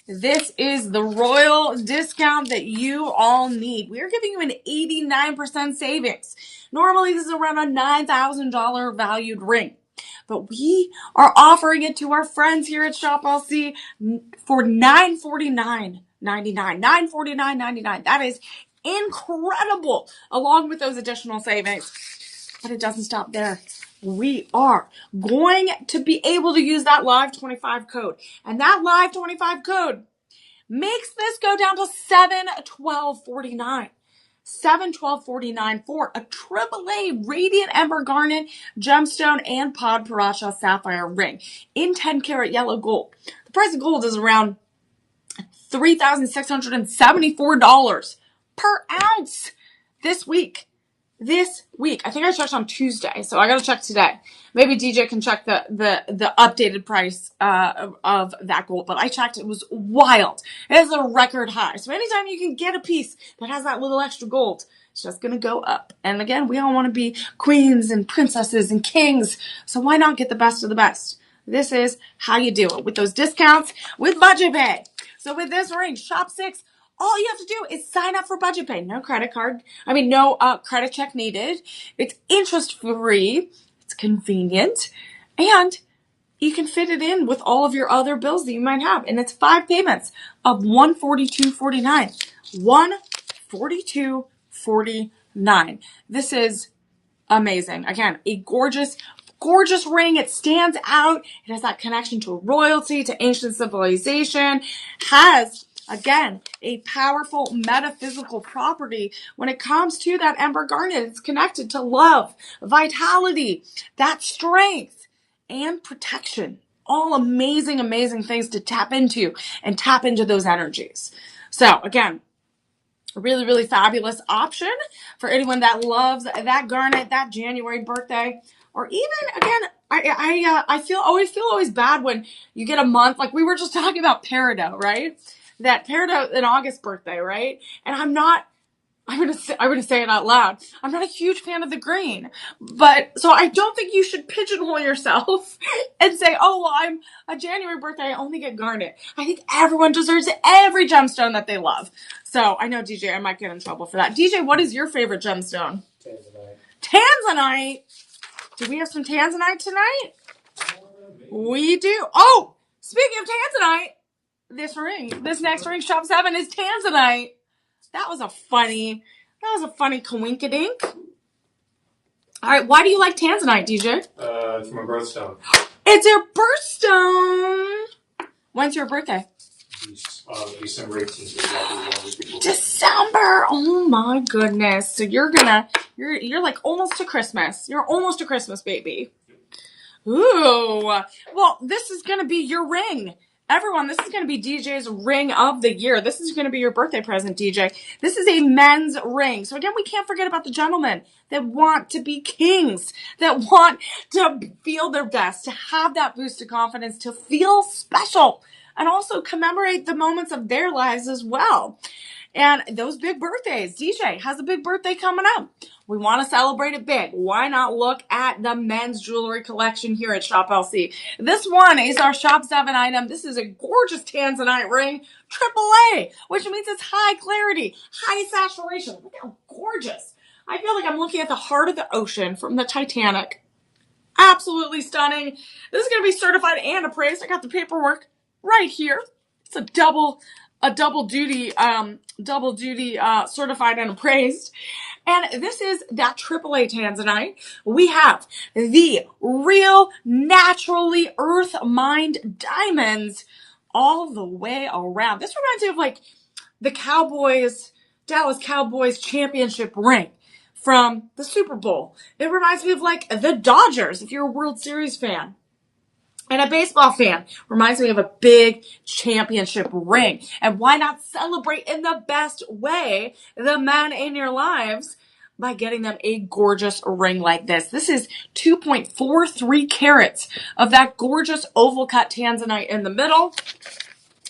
this is the royal discount that you all need. We are giving you an 89% savings. Normally, this is around a $9,000 valued ring. But we are offering it to our friends here at Shop LC for $949.99. $949.99. That is incredible, along with those additional savings. But it doesn't stop there. We are going to be able to use that Live 25 code. And that Live 25 code makes this go down to $712.49. $712.49 for a AAA Radiant Ember Garnet Gemstone and Pod Paracha Sapphire ring in 10 karat yellow gold. The price of gold is around $3,674 per ounce this week. I think I checked on Tuesday, so I gotta check today. Maybe DJ can check the updated price of that gold, but I checked, it was wild. It is a record high. So anytime you can get a piece that has that little extra gold, it's just gonna go up. And again, we all want to be queens and princesses and kings, so why not get the best of the best? This is how you do it with those discounts with Budget Pay. So with this ring, Shop 6, all you have to do is sign up for Budget Pay. No credit credit check needed. It's interest free. It's convenient. And you can fit it in with all of your other bills that you might have. And it's 5 payments of $142.49. $142.49. This is amazing. Again, a gorgeous ring. It stands out. It has that connection to royalty, to ancient civilization. Has, again, a powerful metaphysical property when it comes to that ember garnet. It's connected to love, vitality, that strength, and protection. All amazing, amazing things to tap into and tap into those energies. So again, a really, really fabulous option for anyone that loves that garnet, that January birthday, or even, again, I feel always bad when you get a month, like we were just talking about Peridot, right? That Peridot in August birthday, right? And I'm gonna say it out loud. I'm not a huge fan of the green, but so I don't think you should pigeonhole yourself and say, oh, well, I'm a January birthday, I only get garnet. I think everyone deserves every gemstone that they love. So I know, DJ, I might get in trouble for that. DJ, what is your favorite gemstone? Tanzanite. Do we have some Tanzanite tonight? We do. Oh, speaking of Tanzanite, this next ring, Shop 7, is Tanzanite. That was a funny coinkydink. All right, why do you like Tanzanite, DJ? It's my birthstone. It's your birthstone. When's your birthday? December 18th. Exactly. December. Oh my goodness. So you're like almost to Christmas. You're almost a Christmas baby. Ooh. Well, this is gonna be your ring. Everyone, this is going to be DJ's ring of the year. This is going to be your birthday present, DJ. This is a men's ring. So again, we can't forget about the gentlemen that want to be kings, that want to feel their best, to have that boost of confidence, to feel special, and also commemorate the moments of their lives as well. And those big birthdays. DJ has a big birthday coming up. We want to celebrate it big. Why not look at the men's jewelry collection here at Shop LC? This one is our Shop 7 item. This is a gorgeous Tanzanite ring, AAA, which means it's high clarity, high saturation. Look how gorgeous. I feel like I'm looking at the heart of the ocean from the Titanic. Absolutely stunning. This is going to be certified and appraised. I got the paperwork right here. It's a double duty certified and appraised. And this is that AAA Tanzanite. We have the real, naturally earth-mined diamonds all the way around. This reminds me of like the Dallas Cowboys championship ring from the Super Bowl. It reminds me of like the Dodgers, if you're a World Series fan. And a baseball fan. Reminds me of a big championship ring. And why not celebrate in the best way the men in your lives by getting them a gorgeous ring like this? This is 2.43 carats of that gorgeous oval cut Tanzanite in the middle.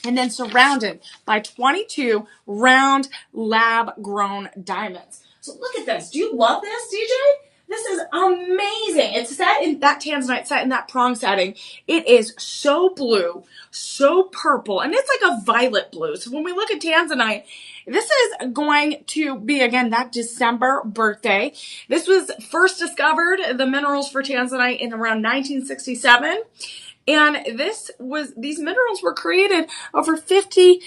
And then surrounded by 22 round lab-grown diamonds. So look at this. Do you love this, DJ? This is amazing. It's set in that Tanzanite, set in that prong setting. It is so blue, so purple, and it's like a violet blue. So when we look at Tanzanite, this is going to be, again, that December birthday. This was first discovered, the minerals for Tanzanite, in around 1967. And these minerals were created over 50,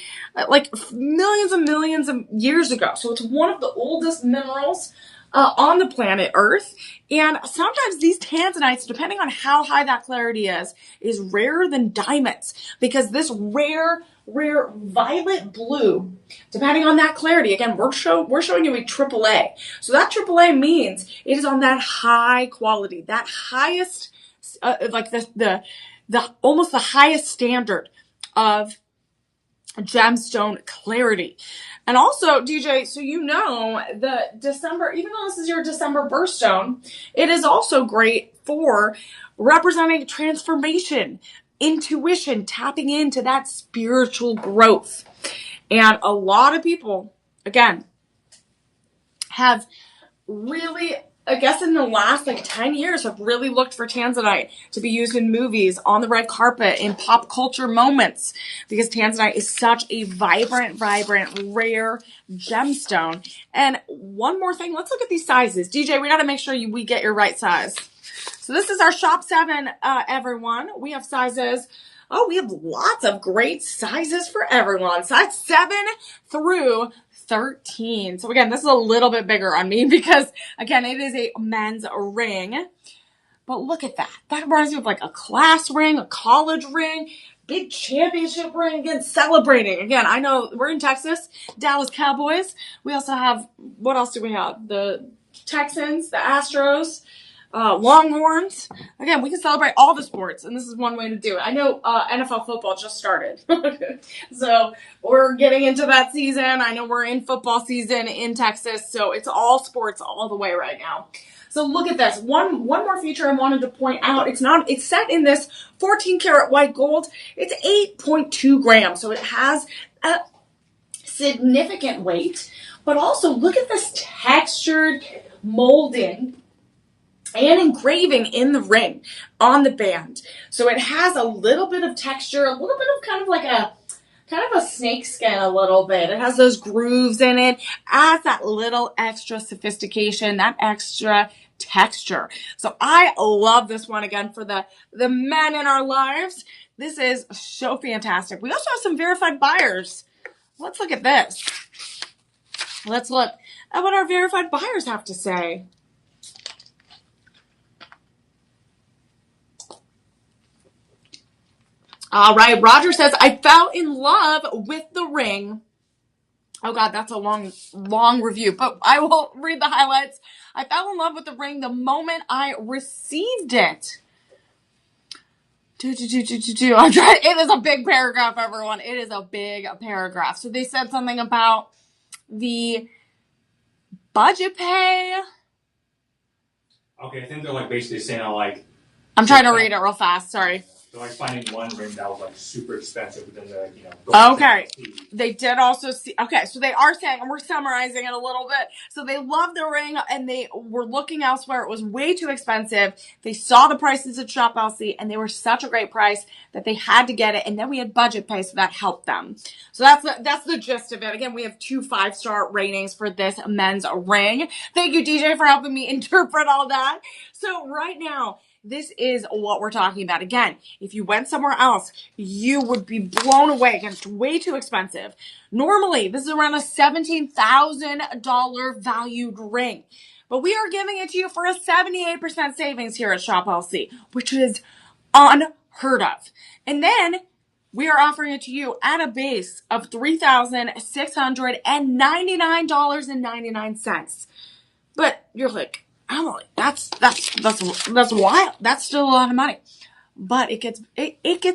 like millions and millions of years ago. So it's one of the oldest minerals on the planet Earth. And sometimes these tanzanites, depending on how high that clarity is rarer than diamonds, because this rare violet blue, depending on that clarity, again, we're showing you a AAA. So that AAA means it is on that high quality, that highest, like the almost the highest standard of gemstone clarity. And also, DJ, so you know, the December, even though this is your December birthstone, it is also great for representing transformation, intuition, tapping into that spiritual growth. And a lot of people, again, have really, I guess in the last 10 years, have really looked for tanzanite to be used in movies, on the red carpet, in pop culture moments, because tanzanite is such a vibrant, rare gemstone. And one more thing, let's look at these sizes. DJ, we got to make sure we get your right size. So this is our Shop 7, everyone. We have sizes. Oh, we have lots of great sizes for everyone. Size 7 through 13. So again, this is a little bit bigger on me because, again, it is a men's ring. But look at that. That reminds me of like a class ring, a college ring, big championship ring. Again, celebrating. Again, I know we're in Texas, Dallas Cowboys. We also have, what else do we have? The Texans, the Astros, Longhorns. Again, we can celebrate all the sports, and this is one way to do it. I know NFL football just started. So we're getting into that season. I know we're in football season in Texas, so it's all sports all the way right now. So look at this. One more feature I wanted to point out. It's set in this 14 karat white gold. It's 8.2 grams, so it has a significant weight. But also look at this textured molding and engraving in the ring on the band. So it has a little bit of texture, a little bit of kind of a snake skin a little bit. It has those grooves in it, adds that little extra sophistication, that extra texture. So I love this one again for the men in our lives. This is so fantastic. We also have some verified buyers. Let's look at this. Let's look at what our verified buyers have to say. All right, Roger says, I fell in love with the ring. Oh God, that's a long review, but I will read the highlights. I fell in love with the ring the moment I received it. I'm trying. It is a big paragraph, everyone. It is a big paragraph. So they said something about the budget pay. Okay, I think they're basically saying I'm trying to read it real fast. Sorry. They're super expensive within Okay. They did also see, so they are saying, and we're summarizing it a little bit. So they loved the ring and they were looking elsewhere. It was way too expensive. They saw the prices at Shop LC and they were such a great price that they had to get it. And then we had budget pay, so that helped them. So that's the gist of it. Again, we have 2 5-star ratings for this men's ring. Thank you, DJ, for helping me interpret all that. So right now, this is what we're talking about. Again, if you went somewhere else, you would be blown away. It's way too expensive. Normally, this is around a $17,000 valued ring. But we are giving it to you for a 78% savings here at Shop LC, which is unheard of. And then we are offering it to you at a base of $3,699.99. But you're like, Emily, that's wild. That's still a lot of money. But it gets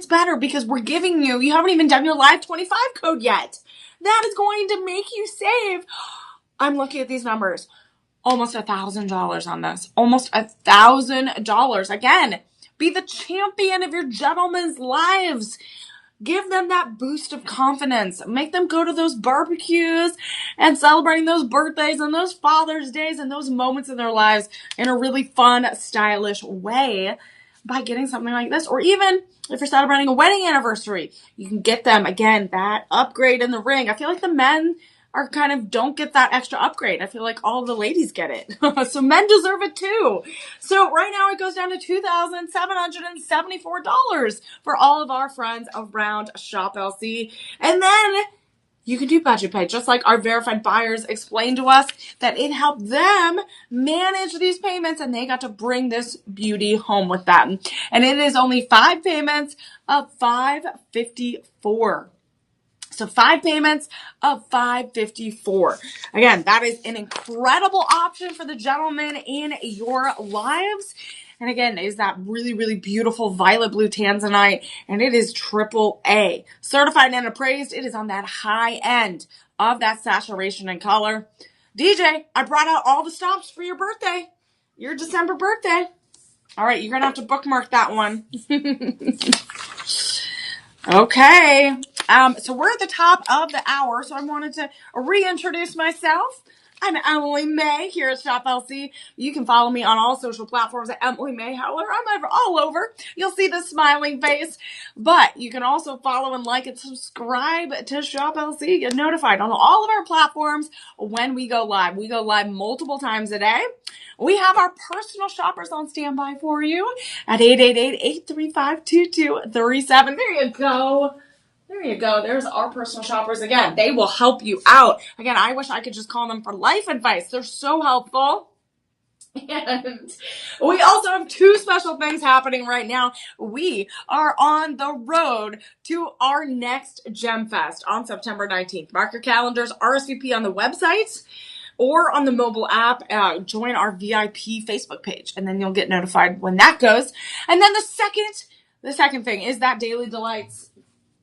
better because we're giving you haven't even done your live 25 code yet. That is going to make you save. I'm looking at these numbers. Almost $1,000 on this. Almost $1,000. Again, be the champion of your gentlemen's lives. Give them that boost of confidence. Make them go to those barbecues and celebrating those birthdays and those Father's Days and those moments in their lives in a really fun, stylish way by getting something like this. Or even if you're celebrating a wedding anniversary, you can get them, again, that upgrade in the ring. I feel like the men are don't get that extra upgrade. I feel like all the ladies get it. So men deserve it too. So right now it goes down to $2,774 for all of our friends around Shop LC. And then You can do budget pay, just like our verified buyers explained to us that it helped them manage these payments and they got to bring this beauty home with them. And it is only 5 payments of $554. So 5 payments of $554. Again, that is an incredible option for the gentlemen in your lives. And again, is that really, really beautiful violet blue tanzanite, and it is AAA. Certified and appraised. It is on that high end of that saturation and color. DJ, I brought out all the stops for your birthday. Your December birthday. All right, you're going to have to bookmark that one. Okay. So we're at the top of the hour, so I wanted to reintroduce myself. I'm Emily May here at Shop LC. You can follow me on all social platforms at Emily May Howler. I'm all over. You'll see the smiling face. But you can also follow and like and subscribe to Shop LC. Get notified on all of our platforms when we go live. We go live multiple times a day. We have our personal shoppers on standby for you at 888-835-2237. There you go. There you go. There's our personal shoppers. Again, they will help you out. Again, I wish I could just call them for life advice. They're so helpful. And we also have 2 special things happening right now. We are on the road to our next Gem Fest on September 19th. Mark your calendars, RSVP on the website or on the mobile app. Join our VIP Facebook page, and then you'll get notified when that goes. And then the second thing is that Daily Delights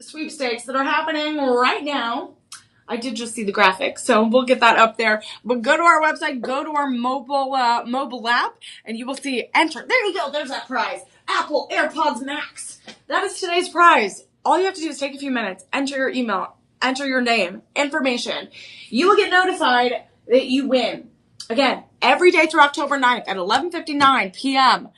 sweepstakes that are happening right now. I did just see the graphics, so we'll get that up there. But go to our website, go to our mobile app, and you will see enter. There you go. There's that prize. Apple AirPods Max. That is today's prize. All you have to do is take a few minutes, enter your email, enter your name, information. You will get notified that you win. Again, every day through October 9th at 11:59 p.m.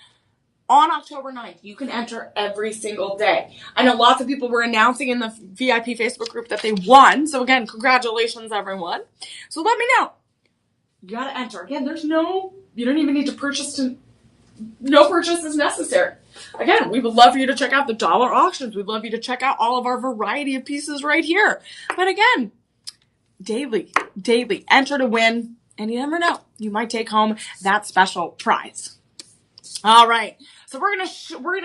On October 9th, you can enter every single day. I know lots of people were announcing in the VIP Facebook group that they won. So again, congratulations, everyone. So let me know. You got to enter. Again, you don't even need to purchase. No purchase is necessary. Again, we would love for you to check out the dollar auctions. We'd love you to check out all of our variety of pieces right here. But again, daily, enter to win. And you never know. You might take home that special prize. All right. So we're gonna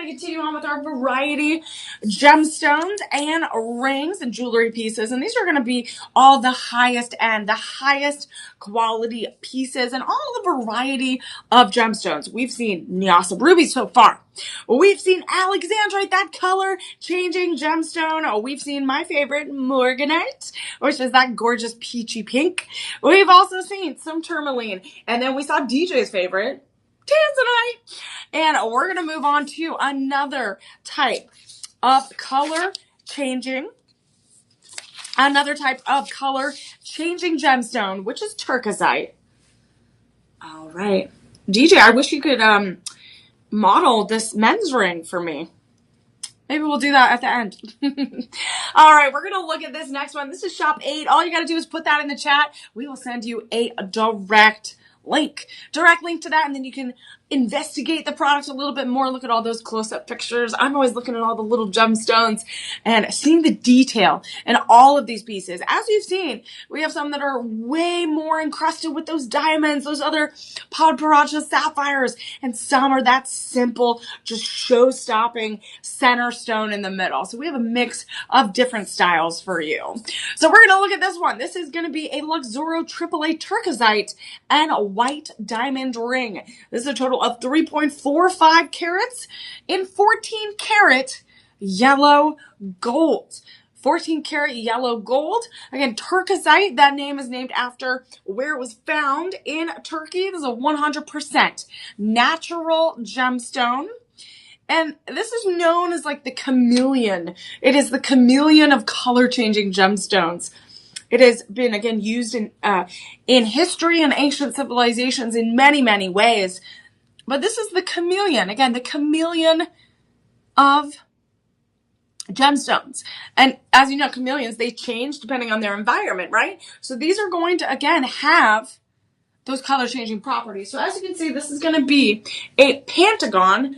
continue on with our variety gemstones and rings and jewelry pieces, and these are gonna be all the highest end, the highest quality pieces, and all the variety of gemstones. We've seen Nyasa ruby so far. We've seen Alexandrite, that color changing gemstone. We've seen my favorite Morganite, which is that gorgeous peachy pink. We've also seen some tourmaline, and then we saw DJ's favorite, Tanzanite. And we're going to move on to another type of color changing gemstone, which is turquoisite. All right. DJ, I wish you could model this men's ring for me. Maybe we'll do that at the end. All right, we're going to look at this next one. This is Shop 8. All you got to do is put that in the chat. We will send you a direct link to that, and then you can investigate the product a little bit more. Look at all those close-up pictures. I'm always looking at all the little gemstones and seeing the detail in all of these pieces. As you've seen, we have some that are way more encrusted with those diamonds, those other Padparaja sapphires, and some are that simple, just show-stopping center stone in the middle. So we have a mix of different styles for you. So we're going to look at this one. This is going to be a Luxoro AAA turquoisite and a white diamond ring. This is a total of 3.45 carats in 14 karat yellow gold. 14 karat yellow gold. Again, turquoisite, that name is named after where it was found in Turkey. This is a 100% natural gemstone. And this is known as like the chameleon. It is the chameleon of color changing gemstones. It has been, again, used in history and ancient civilizations in many, many ways. But this is the chameleon. Again, the chameleon of gemstones. And as you know, chameleons, they change depending on their environment, right? So these are going to, again, have those color changing properties. So as you can see, this is going to be a pentagon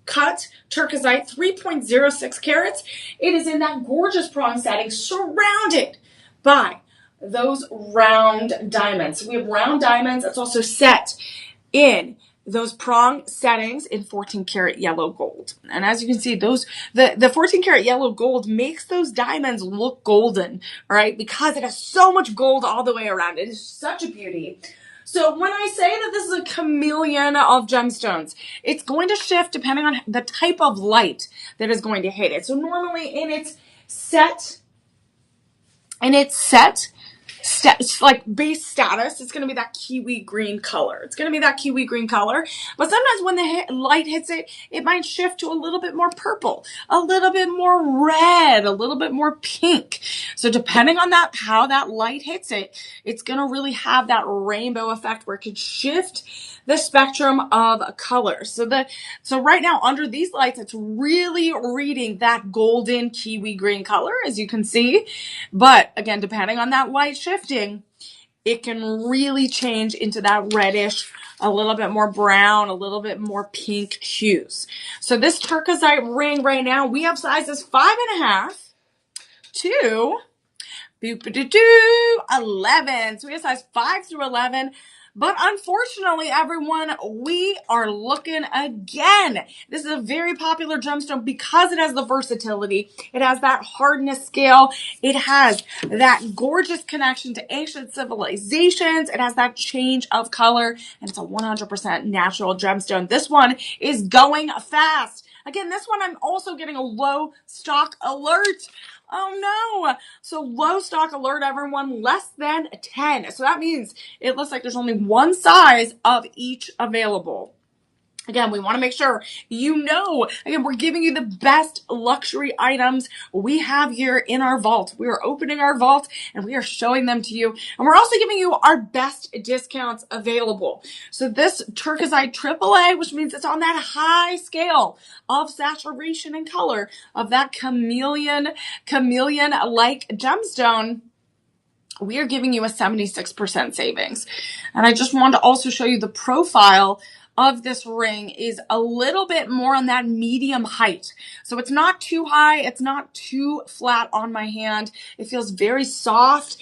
cut turquoisite, 3.06 carats. It is in that gorgeous prong setting, surrounded by those round diamonds. We have round diamonds. It's also set in those prong settings in 14 karat yellow gold. And as you can see, the 14 karat yellow gold makes those diamonds look golden, right? Because it has so much gold all the way around. It is such a beauty. So when I say that this is a chameleon of gemstones, it's going to shift depending on the type of light that is going to hit it. So normally in its set, like base status, it's going to be that kiwi green color. But sometimes when the light hits it, it might shift to a little bit more purple, a little bit more red, a little bit more pink. So depending on how that light hits it, it's going to really have that rainbow effect where it could shift the spectrum of colors. So right now under these lights, it's really reading that golden kiwi green color, as you can see. But again, depending on that light shifting, it can really change into that reddish, a little bit more brown, a little bit more pink hues. So this turquoisite ring right now, we have sizes 5.5 to 11. So we have size 5 through 11. But unfortunately, everyone, we are looking again. This is a very popular gemstone because it has the versatility. It has that hardness scale. It has that gorgeous connection to ancient civilizations. It has that change of color, and it's a 100% natural gemstone. This one is going fast. Again, this one I'm also getting a low stock alert. Oh no. So low stock alert, everyone, less than 10. So that means it looks like there's only one size of each available. Again, we want to make sure again, we're giving you the best luxury items we have here in our vault. We are opening our vault and we are showing them to you. And we're also giving you our best discounts available. So this turquoisite AAA, which means it's on that high scale of saturation and color of that chameleon-like gemstone, we are giving you a 76% savings. And I just wanted to also show you the profile of this ring is a little bit more on that medium height. So it's not too high. It's not too flat on my hand. It feels very soft,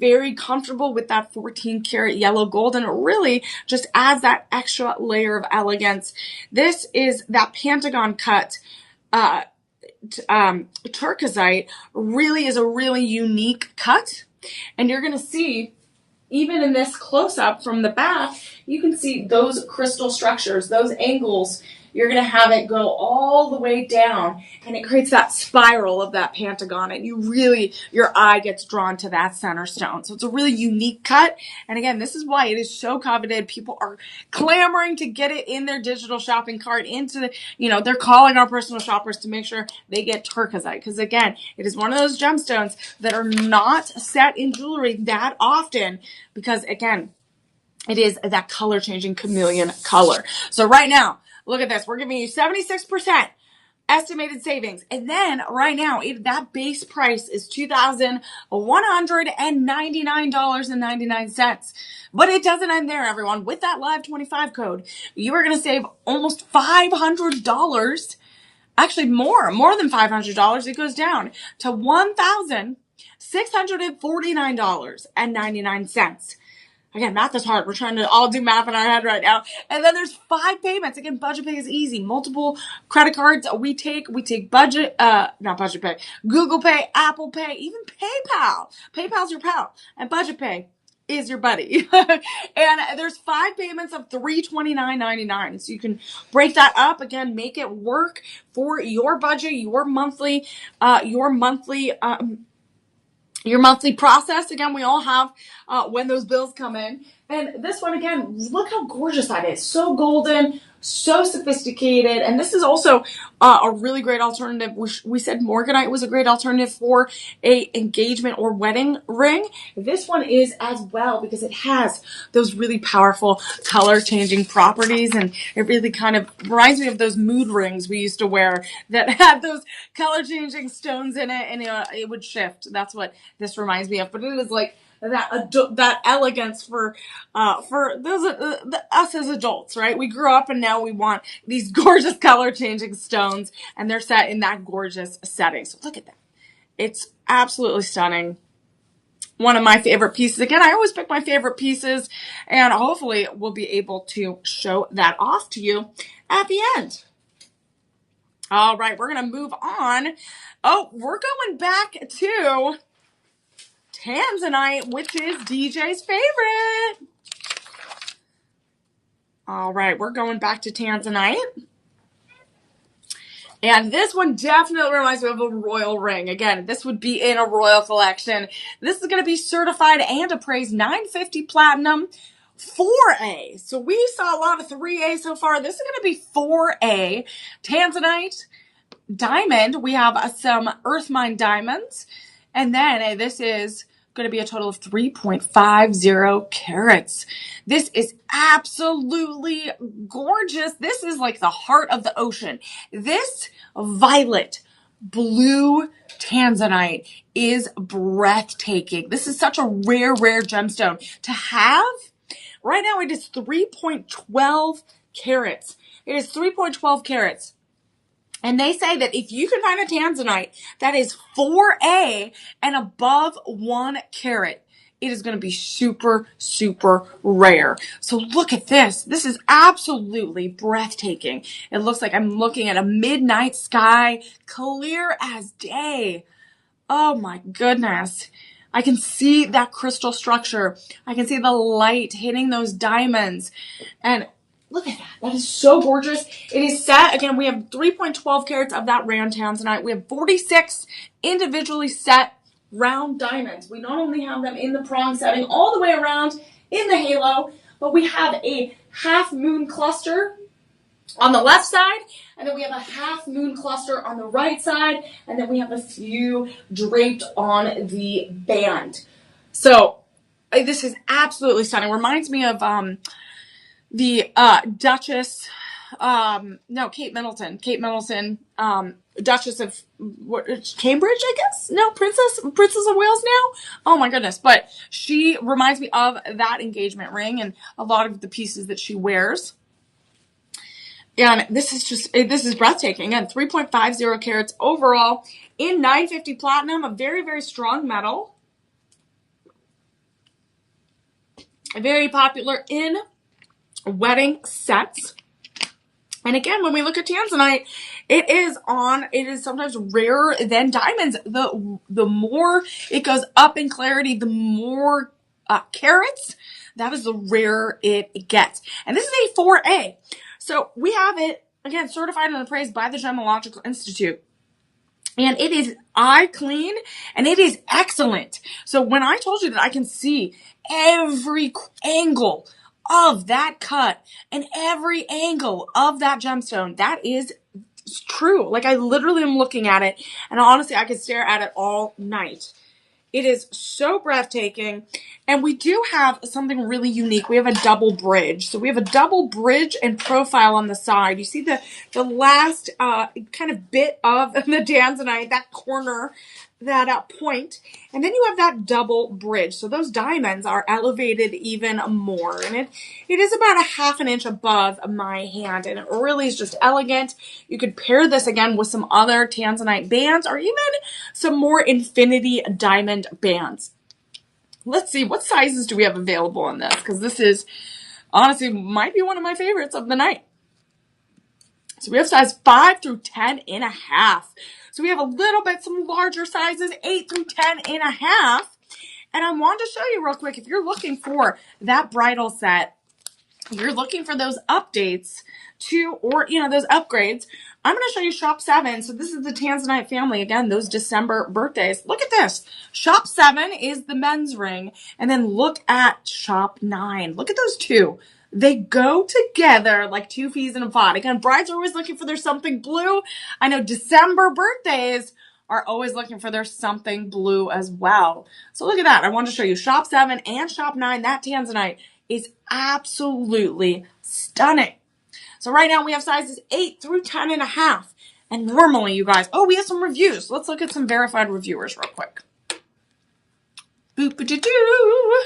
very comfortable with that 14 karat yellow gold. And it really just adds that extra layer of elegance. This is that Pentagon cut, turquoisite really is a really unique cut. And you're going to see, even in this close-up from the back, you can see those crystal structures, those angles. You're going to have it go all the way down, and it creates that spiral of that pentagon, and your eye gets drawn to that center stone. So it's a really unique cut, and again, this is why it is so coveted. People are clamoring to get it in their digital shopping cart they're calling our personal shoppers to make sure they get turquoisite, because again, it is one of those gemstones that are not set in jewelry that often, because again, it is that color changing chameleon color. So right now, look at this. We're giving you 76% estimated savings. And then right now, that base price is $2,199.99. But it doesn't end there, everyone. With that Live 25 code, you are going to save almost $500. Actually, more than $500. It goes down to $1,649.99. Again, math is hard. We're trying to all do math in our head right now. And then there's 5 payments. Again, budget pay is easy. Multiple credit cards we take not budget pay, Google Pay, Apple Pay, even PayPal. PayPal's your pal. And budget pay is your buddy. And there's 5 payments of $329.99. So you can break that up. Again, make it work for your budget, your monthly process. Again, we all have when those bills come in. And this one, again, look how gorgeous that is. So golden, so sophisticated. And this is also a really great alternative. We said morganite was a great alternative for a engagement or wedding ring. This one is as well, because it has those really powerful color changing properties. And it really kind of reminds me of those mood rings we used to wear that had those color changing stones in it, and it would shift. That's what this reminds me of. But it is like that elegance for those us as adults, right? We grew up and now we want these gorgeous color changing stones, and they're set in that gorgeous setting. So look at that. It's absolutely stunning. One of my favorite pieces. Again, I always pick my favorite pieces, and hopefully we'll be able to show that off to you at the end. All right, we're going to move on. Oh, we're going back to Tanzanite, which is DJ's favorite. All right, we're going back to Tanzanite. And this one definitely reminds me of a royal ring. Again, this would be in a royal collection. This is going to be certified and appraised 950 platinum 4A. So we saw a lot of 3A so far. This is going to be 4A. Tanzanite diamond. We have some earth mine diamonds. And then this is going to be a total of 3.50 carats. This is absolutely gorgeous. This is like the heart of the ocean. This violet blue Tanzanite is breathtaking. This is such a rare gemstone to have. Right now it is 3.12 carats. It is 3.12 carats. And they say that if you can find a Tanzanite that is 4A and above 1 carat, it is going to be super, super rare. So look at this. This is absolutely breathtaking. It looks like I'm looking at a midnight sky, clear as day. Oh my goodness. I can see that crystal structure. I can see the light hitting those diamonds. And look at that. That is so gorgeous. It is set. Again, we have 3.12 carats of that round Tanzanite. We have 46 individually set round diamonds. We not only have them in the prong setting all the way around in the halo, but we have a half moon cluster on the left side, and then we have a half moon cluster on the right side, and then we have a few draped on the band. So this is absolutely stunning. Reminds me of the Duchess, Kate Middleton, Duchess of Cambridge, I guess? No, Princess of Wales now? Oh my goodness. But she reminds me of that engagement ring and a lot of the pieces that she wears. And this is breathtaking. Again, 3.50 carats overall in 950 platinum, a very, very strong metal. Very popular in wedding sets. And again, when we look at Tanzanite, it is sometimes rarer than diamonds. The more it goes up in clarity, the more carats, that is the rarer it gets. And this is a 4A. So we have it, again, certified and appraised by the Gemological Institute. And it is eye clean and it is excellent. So when I told you that I can see every angle of that cut and every angle of that gemstone, that is true. Like I literally am looking at it, and honestly I could stare at it all night. It is so breathtaking. And we do have something really unique. We have a double bridge. So we have a double bridge and profile on the side. You see the last kind of bit of the Tanzanite, that corner, that point. And then you have that double bridge. So those diamonds are elevated even more. And it is about a half an inch above my hand. And it really is just elegant. You could pair this again with some other Tanzanite bands or even some more infinity diamond bands. Let's see, what sizes do we have available on this? Because this is, honestly, might be one of my favorites of the night. So we have size 5 through 10 and a half. So we have a little bit, some larger sizes, 8 through 10 and a half. And I wanted to show you real quick, if you're looking for that bridal set, you're looking for those updates or those upgrades, I'm going to show you Shop 7. So this is the Tanzanite family. Again, those December birthdays. Look at this. Shop 7 is the men's ring. And then look at Shop 9. Look at those two. They go together like two peas in a pod. Again, brides are always looking for their something blue. I know December birthdays are always looking for their something blue as well. So look at that. I wanted to show you Shop 7 and Shop 9. That Tanzanite is absolutely stunning. So right now we have sizes 8 through 10 and a half. And normally, you guys, we have some reviews. Let's look at some verified reviewers real quick. Boop-a-doo-doo.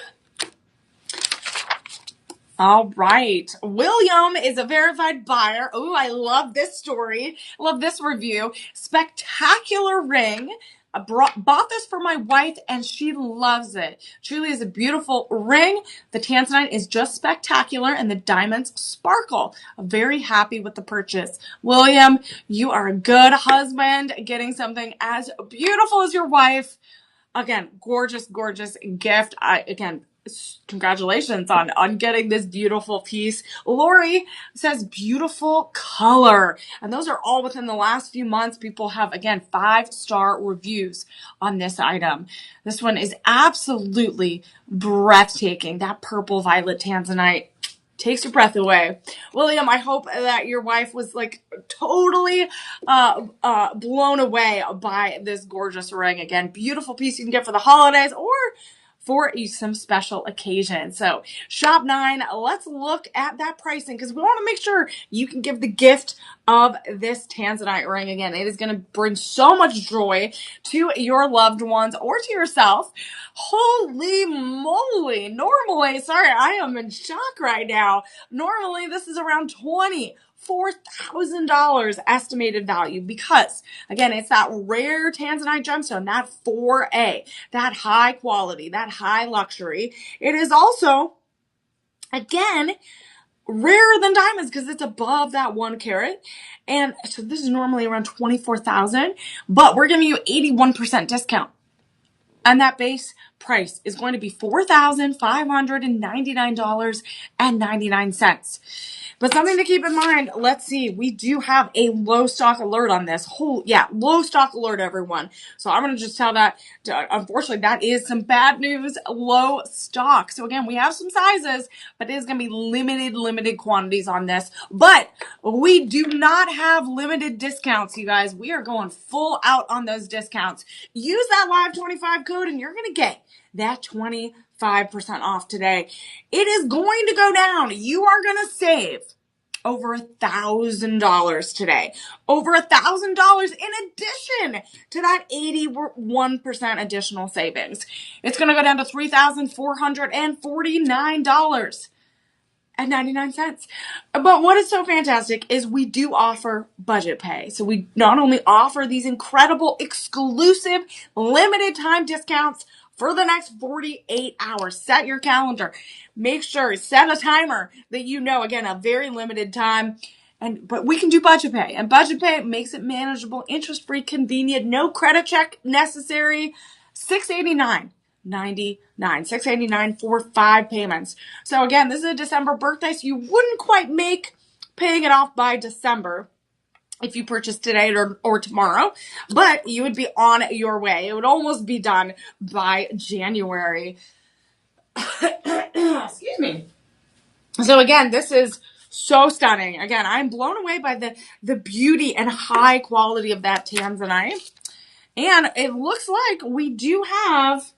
All right. William is a verified buyer. Oh, I love this story. Love this review. Spectacular ring. I bought this for my wife and she loves it. Truly is a beautiful ring. The tanzanite is just spectacular and the diamonds sparkle. I'm very happy with the purchase. William, you are a good husband getting something as beautiful as your wife. Again, gorgeous, gorgeous gift. Congratulations on getting this beautiful piece. Lori says beautiful color. And those are all within the last few months. People have, again, 5-star reviews on this item. This one is absolutely breathtaking. That purple violet tanzanite takes your breath away. William, I hope that your wife was like totally blown away by this gorgeous ring. Again, beautiful piece you can get for the holidays or for some special occasion. So shop 9, let's look at that pricing because we want to make sure you can give the gift of this tanzanite ring. Again, it is going to bring so much joy to your loved ones or to yourself. Holy moly. Normally, sorry, I am in shock right now. Normally, this is around $24,000 estimated value because, again, it's that rare tanzanite gemstone, that 4A, that high quality, that high luxury. It is also, again, rarer than diamonds because it's above that 1 carat. And so this is normally around $24,000, but we're giving you 81% discount. And that base price is going to be $4,599.99. But something to keep in mind, let's see, we do have a low stock alert on this. Low stock alert, everyone. So I'm going to just tell that, unfortunately, that is some bad news, low stock. So again, we have some sizes, but it is going to be limited quantities on this. But we do not have limited discounts, you guys. We are going full out on those discounts. Use that Live 25 code and you're going to get that 25% off today. It is going to go down. You are going to save over $1,000 today. Over $1,000 in addition to that 81% additional savings. It's going to go down to $3,449.99. But what is so fantastic is we do offer budget pay. So we not only offer these incredible, exclusive, limited time discounts for the next 48 hours. Set your calendar. Make sure, set a timer that you know, again, a very limited time. But we can do budget pay. And budget pay makes it manageable, interest-free, convenient, no credit check necessary. $689.99. $689 for 5 payments. So again, this is a December birthday, so you wouldn't quite make paying it off by December if you purchase today or tomorrow, but you would be on your way. It would almost be done by January. Excuse me. So again, this is so stunning. Again, I'm blown away by the beauty and high quality of that tanzanite. And it looks like we do have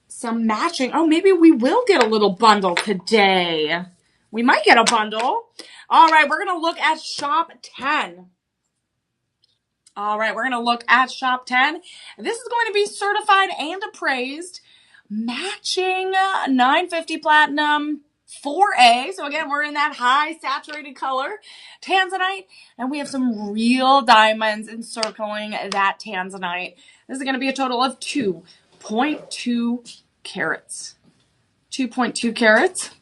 some matching. Oh, maybe we will get a little bundle today. We might get a bundle. All right, we're going to look at shop 10. All right, we're going to look at shop 10. This is going to be certified and appraised. Matching 950 platinum 4A. So again, we're in that high saturated color tanzanite. And we have some real diamonds encircling that tanzanite. This is going to be a total of 2.2 carats. 2.2 carats.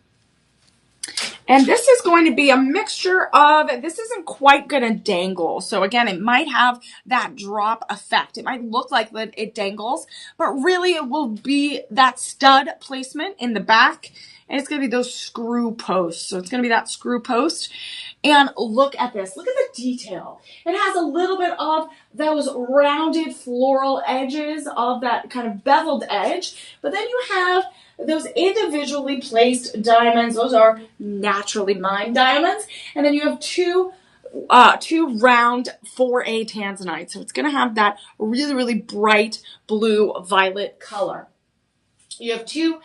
And this is going to be a mixture of, this isn't quite going to dangle. So again, it might have that drop effect. It might look like that it dangles, but really it will be that stud placement in the back. And it's going to be those screw posts. So it's going to be that screw post. And look at this. Look at the detail. It has a little bit of those rounded floral edges of that kind of beveled edge. But then you have those individually placed diamonds. Those are naturally mined diamonds. And then you have two round 4A tanzanite. So it's going to have that really, really bright blue violet color. You have two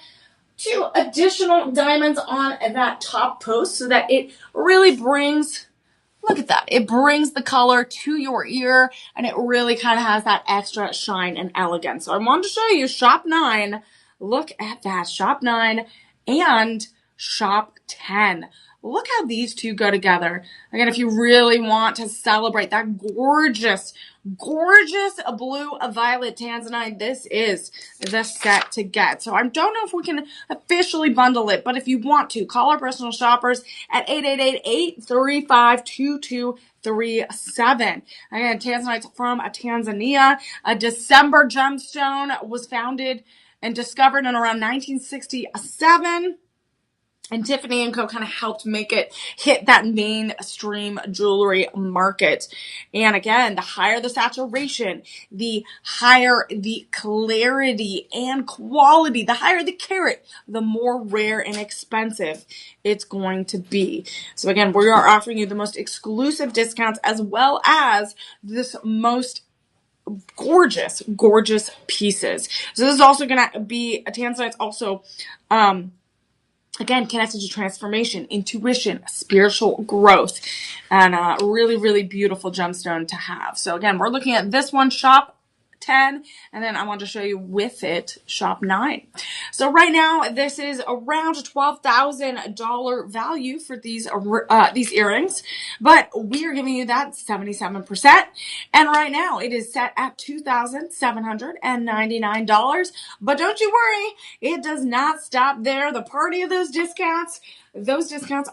additional diamonds on that top post so that it really brings Look at that. It brings the color to your ear, and it really kind of has that extra shine and elegance. So I wanted to show you shop 9. Look at that. Shop 9 and shop 10. Look how these two go together. Again, if you really want to celebrate that gorgeous blue violet tanzanite, this is the set to get. So I don't know if we can officially bundle it, but if you want to, call our personal shoppers at 888-835-2237. Again, tanzanite's from Tanzania. A December gemstone was founded and discovered in around 1967. And Tiffany & Co. kind of helped make it hit that mainstream jewelry market. And again, the higher the saturation, the higher the clarity and quality, the higher the carat, the more rare and expensive it's going to be. So again, we are offering you the most exclusive discounts as well as this most gorgeous pieces. So this is also going to be a tanzanite. Also, again, connected to transformation, intuition, spiritual growth, and a really beautiful gemstone to have. So again, we're looking at this one, shop 10, and then I want to show you with it shop 9. So right now, this is around a $12,000 value for these earrings, but we are giving you that 77%, and right now it is set at $2,799. But don't you worry, it does not stop there. The party of those discounts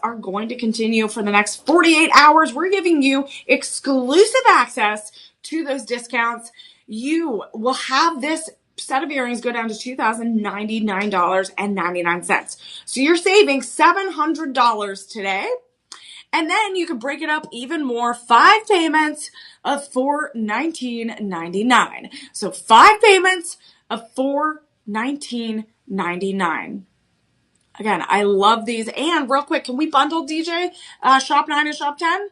are going to continue for the next 48 hours. We're giving you exclusive access to those discounts. You will have this set of earrings go down to $2,099.99. So you're saving $700 today. And then you can break it up even more. 5 payments of $419.99. So 5 payments of $419.99. Again, I love these. And real quick, can we bundle, DJ, shop 9 and shop 10?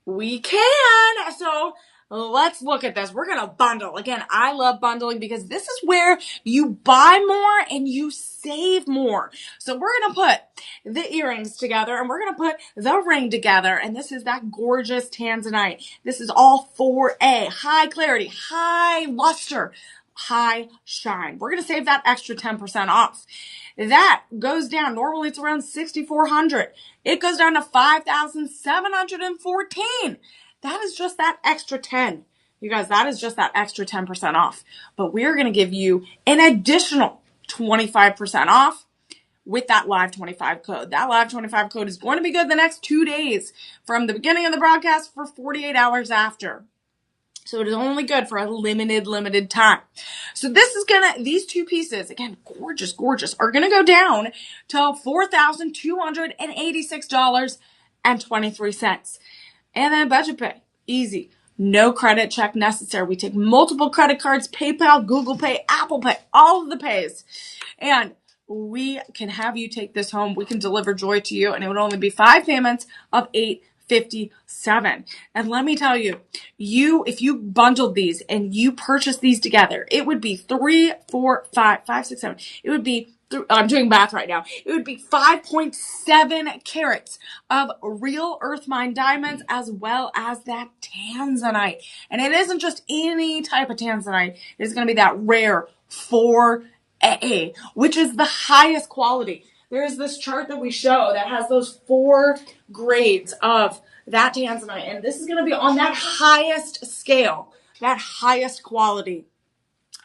We can. So let's look at this. We're going to bundle. Again, I love bundling because this is where you buy more and you save more. So we're going to put the earrings together and we're going to put the ring together. And this is that gorgeous tanzanite. This is all 4A, high clarity, high luster, high shine. We're going to save that extra 10% off. That goes down. Normally it's around $6,400. It goes down to $5,714. That is just that extra 10. You guys, that is just that extra 10% off. But we're going to give you an additional 25% off with that Live 25 code. That Live 25 code is going to be good the next 2 days from the beginning of the broadcast for 48 hours after. So it is only good for a limited time. So these two pieces, again, gorgeous, are going to go down to $4,286.23. And then budget pay, easy. No credit check necessary. We take multiple credit cards, PayPal, Google Pay, Apple Pay, all of the pays. And we can have you take this home. We can deliver joy to you. And it would only be 5 payments of $857. And let me tell you, if you bundled these and you purchased these together, it would be 3, 4, 5, 5, 6, 7. It would be, I'm doing math right now. It would be 5.7 carats of real earth mine diamonds as well as that tanzanite. And it isn't just any type of tanzanite. It's going to be that rare 4A, which is the highest quality. There's this chart that we show that has those 4 grades of that tanzanite. And this is going to be on that highest scale, that highest quality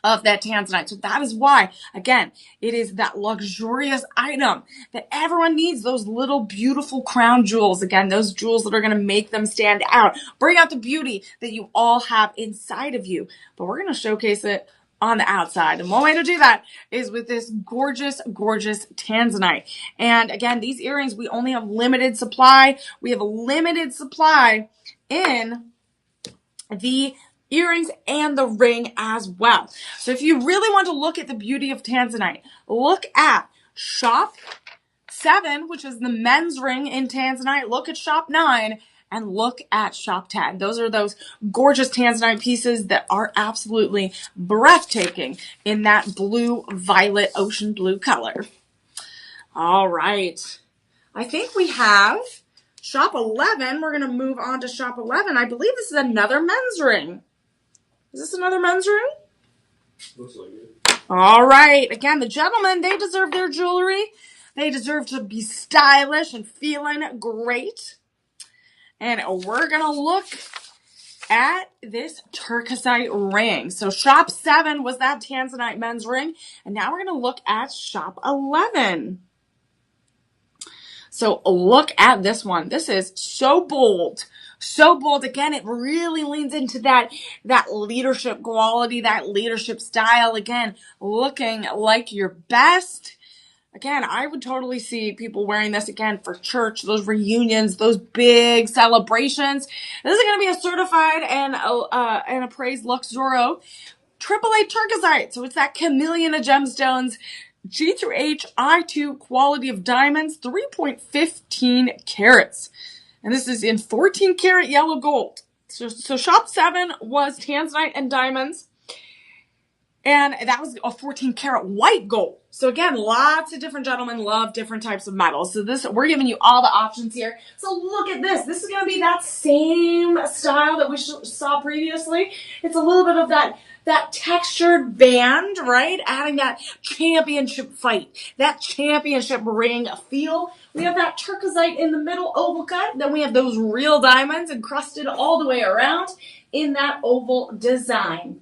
of that tanzanite. So that is why, again, it is that luxurious item that everyone needs, those little beautiful crown jewels. Again, those jewels that are going to make them stand out, bring out the beauty that you all have inside of you. But we're going to showcase it on the outside. And one way to do that is with this gorgeous tanzanite. And again, these earrings, we only have limited supply. We have a limited supply in the earrings and the ring as well. So if you really want to look at the beauty of tanzanite, look at shop 7, which is the men's ring in tanzanite. Look at shop 9 and look at shop 10. Those are those gorgeous tanzanite pieces that are absolutely breathtaking in that blue, violet, ocean blue color. All right. I think we have Shop 11, we're going to move on to shop 11. I believe this is another men's ring. Is this another men's ring? Looks like it. All right. Again, the gentlemen, they deserve their jewelry. They deserve to be stylish and feeling great. And we're going to look at this turquoisite ring. So shop 7 was that tanzanite men's ring. And now we're going to look at shop 11. So look at this one. This is so bold. So bold. Again, it really leans into that leadership quality, that leadership style. Again, looking like your best. Again, I would totally see people wearing this again for church, those reunions, those big celebrations. This is going to be a certified and appraised Luxoro AAA turquoisite. So it's that chameleon of gemstones. G through H, I2 quality of diamonds, 3.15 carats. And this is in 14 karat yellow gold. So shop 7 was tanzanite and diamonds. And that was a 14 karat white gold. So again, lots of different gentlemen love different types of metals. So we're giving you all the options here. So look at this. This is going to be that same style that we saw previously. It's a little bit of that textured band, right? Adding that championship fight, that championship ring feel. We have that turquoisite in the middle oval cut. Then we have those real diamonds encrusted all the way around in that oval design,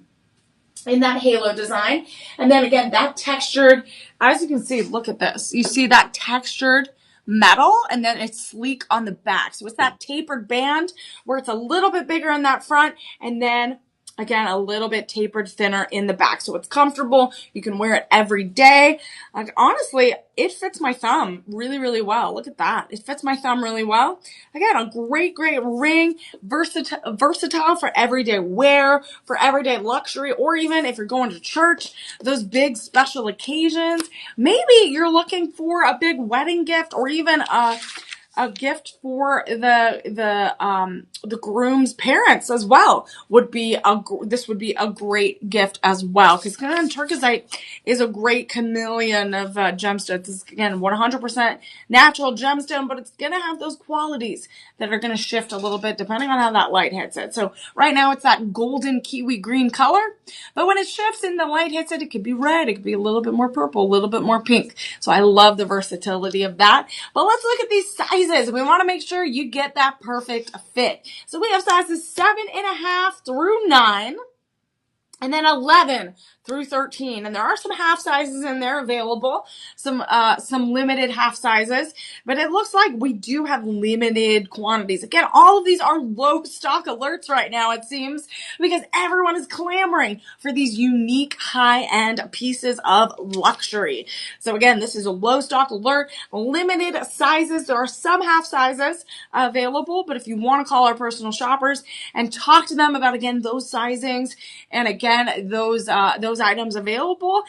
in that halo design. And then again, that textured, as you can see, look at this. You see that textured metal, and then it's sleek on the back. So it's that tapered band where it's a little bit bigger in that front, and then again, a little bit tapered thinner in the back. So it's comfortable. You can wear it every day. Like, honestly, it fits my thumb really, really well. Look at that. It fits my thumb really well. Again, a great, great ring. Versatile for everyday wear, for everyday luxury, or even if you're going to church, those big special occasions. Maybe you're looking for a big wedding gift, or even a gift for the groom's parents as well. This would be a great gift as well, because turquoisite is a great chameleon of gemstones. This is, again, 100% natural gemstone, but it's gonna have those qualities that are gonna shift a little bit depending on how that light hits it. So right now it's that golden kiwi green color, but when it shifts and the light hits it, it could be red, it could be a little bit more purple, a little bit more pink. So I love the versatility of that. But let's look at these sizes. We want to make sure you get that perfect fit. So we have sizes 7.5 through 9, and then 11 through 13. And there are some half sizes in there available, some limited half sizes, but it looks like we do have limited quantities. Again, all of these are low stock alerts right now, it seems, because everyone is clamoring for these unique high-end pieces of luxury. So again, this is a low stock alert, limited sizes. There are some half sizes available, but if you want to call our personal shoppers and talk to them about, again, those sizings, and again, those items available,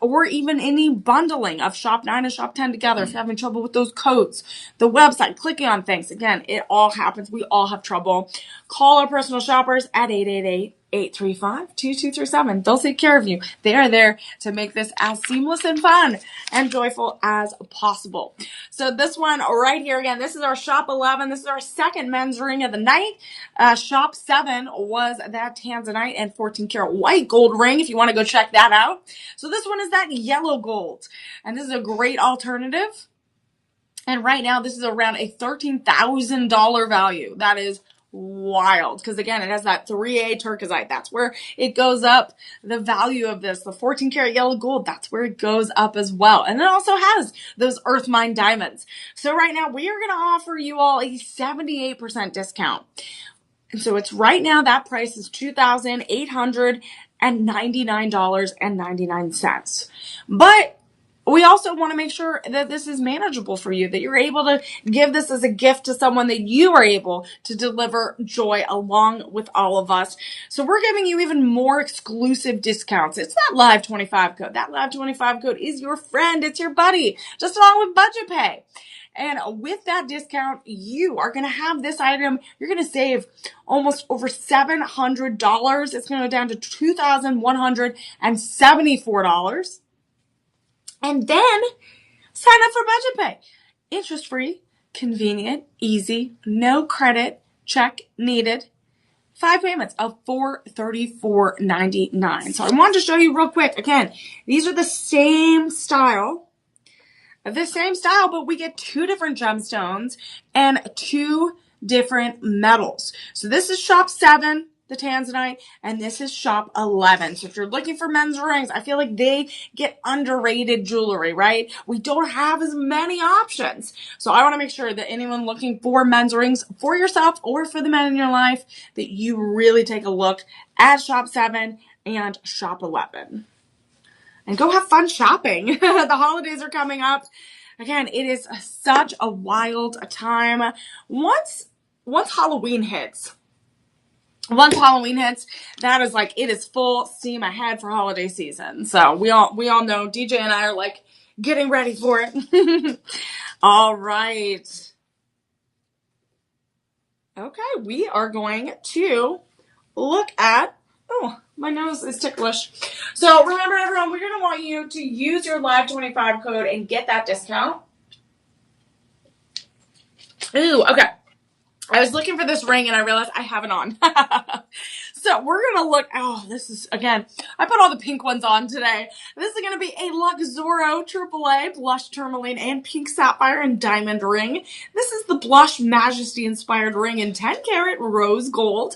or even any bundling of shop 9 and shop 10 together. If you're having trouble with those codes, the website, clicking on things, again, it all happens. We all have trouble. Call our personal shoppers at 888-835-2237. They'll take care of you. They are there to make this as seamless and fun and joyful as possible. So this one right here, again, this is our shop 11. This is our second men's ring of the night. Shop 7 was that tanzanite and 14 karat white gold ring, if you want to go check that out. So this one is that yellow gold, and this is a great alternative. And right now, this is around a $13,000 value. That is wild, because again, it has that 3A turquoisite. That's where it goes up. The value of this, the 14 karat yellow gold, that's where it goes up as well. And it also has those earth mine diamonds. So right now, we are going to offer you all a 78% discount. And so it's right now, that price is $2,899.99. But we also want to make sure that this is manageable for you, that you're able to give this as a gift to someone, that you are able to deliver joy along with all of us. So we're giving you even more exclusive discounts. It's that Live 25 code. That Live 25 code is your friend. It's your buddy, just along with Budget Pay. And with that discount, you are going to have this item. You're going to save almost over $700. It's going to go down to $2,174. And then sign up for Budget Pay. Interest-free, convenient, easy, no credit check needed. 5 payments of $434.99. So I wanted to show you real quick. Again, these are the same style, but we get 2 different gemstones and 2 different metals. So this is shop 7, the tanzanite, and this is shop 11. So if you're looking for men's rings, I feel like they get underrated jewelry, right? We don't have as many options. So I want to make sure that anyone looking for men's rings for yourself or for the men in your life, that you really take a look at shop 7 and shop 11. And go have fun shopping. The holidays are coming up. Again, it is such a wild time. Once Halloween hits, that is like, it is full steam ahead for holiday season. So we all know DJ and I are like getting ready for it. All right. Okay, we are going to look at, oh, my nose is ticklish. So remember, everyone, we're going to want you to use your Live25 code and get that discount. Ooh, okay. I was looking for this ring and I realized I have it on. So we're going to look, oh, this is, again, I put all the pink ones on today. This is going to be a Luxoro AAA blush tourmaline and pink sapphire and diamond ring. This is the Blush Majesty inspired ring in 10 karat rose gold.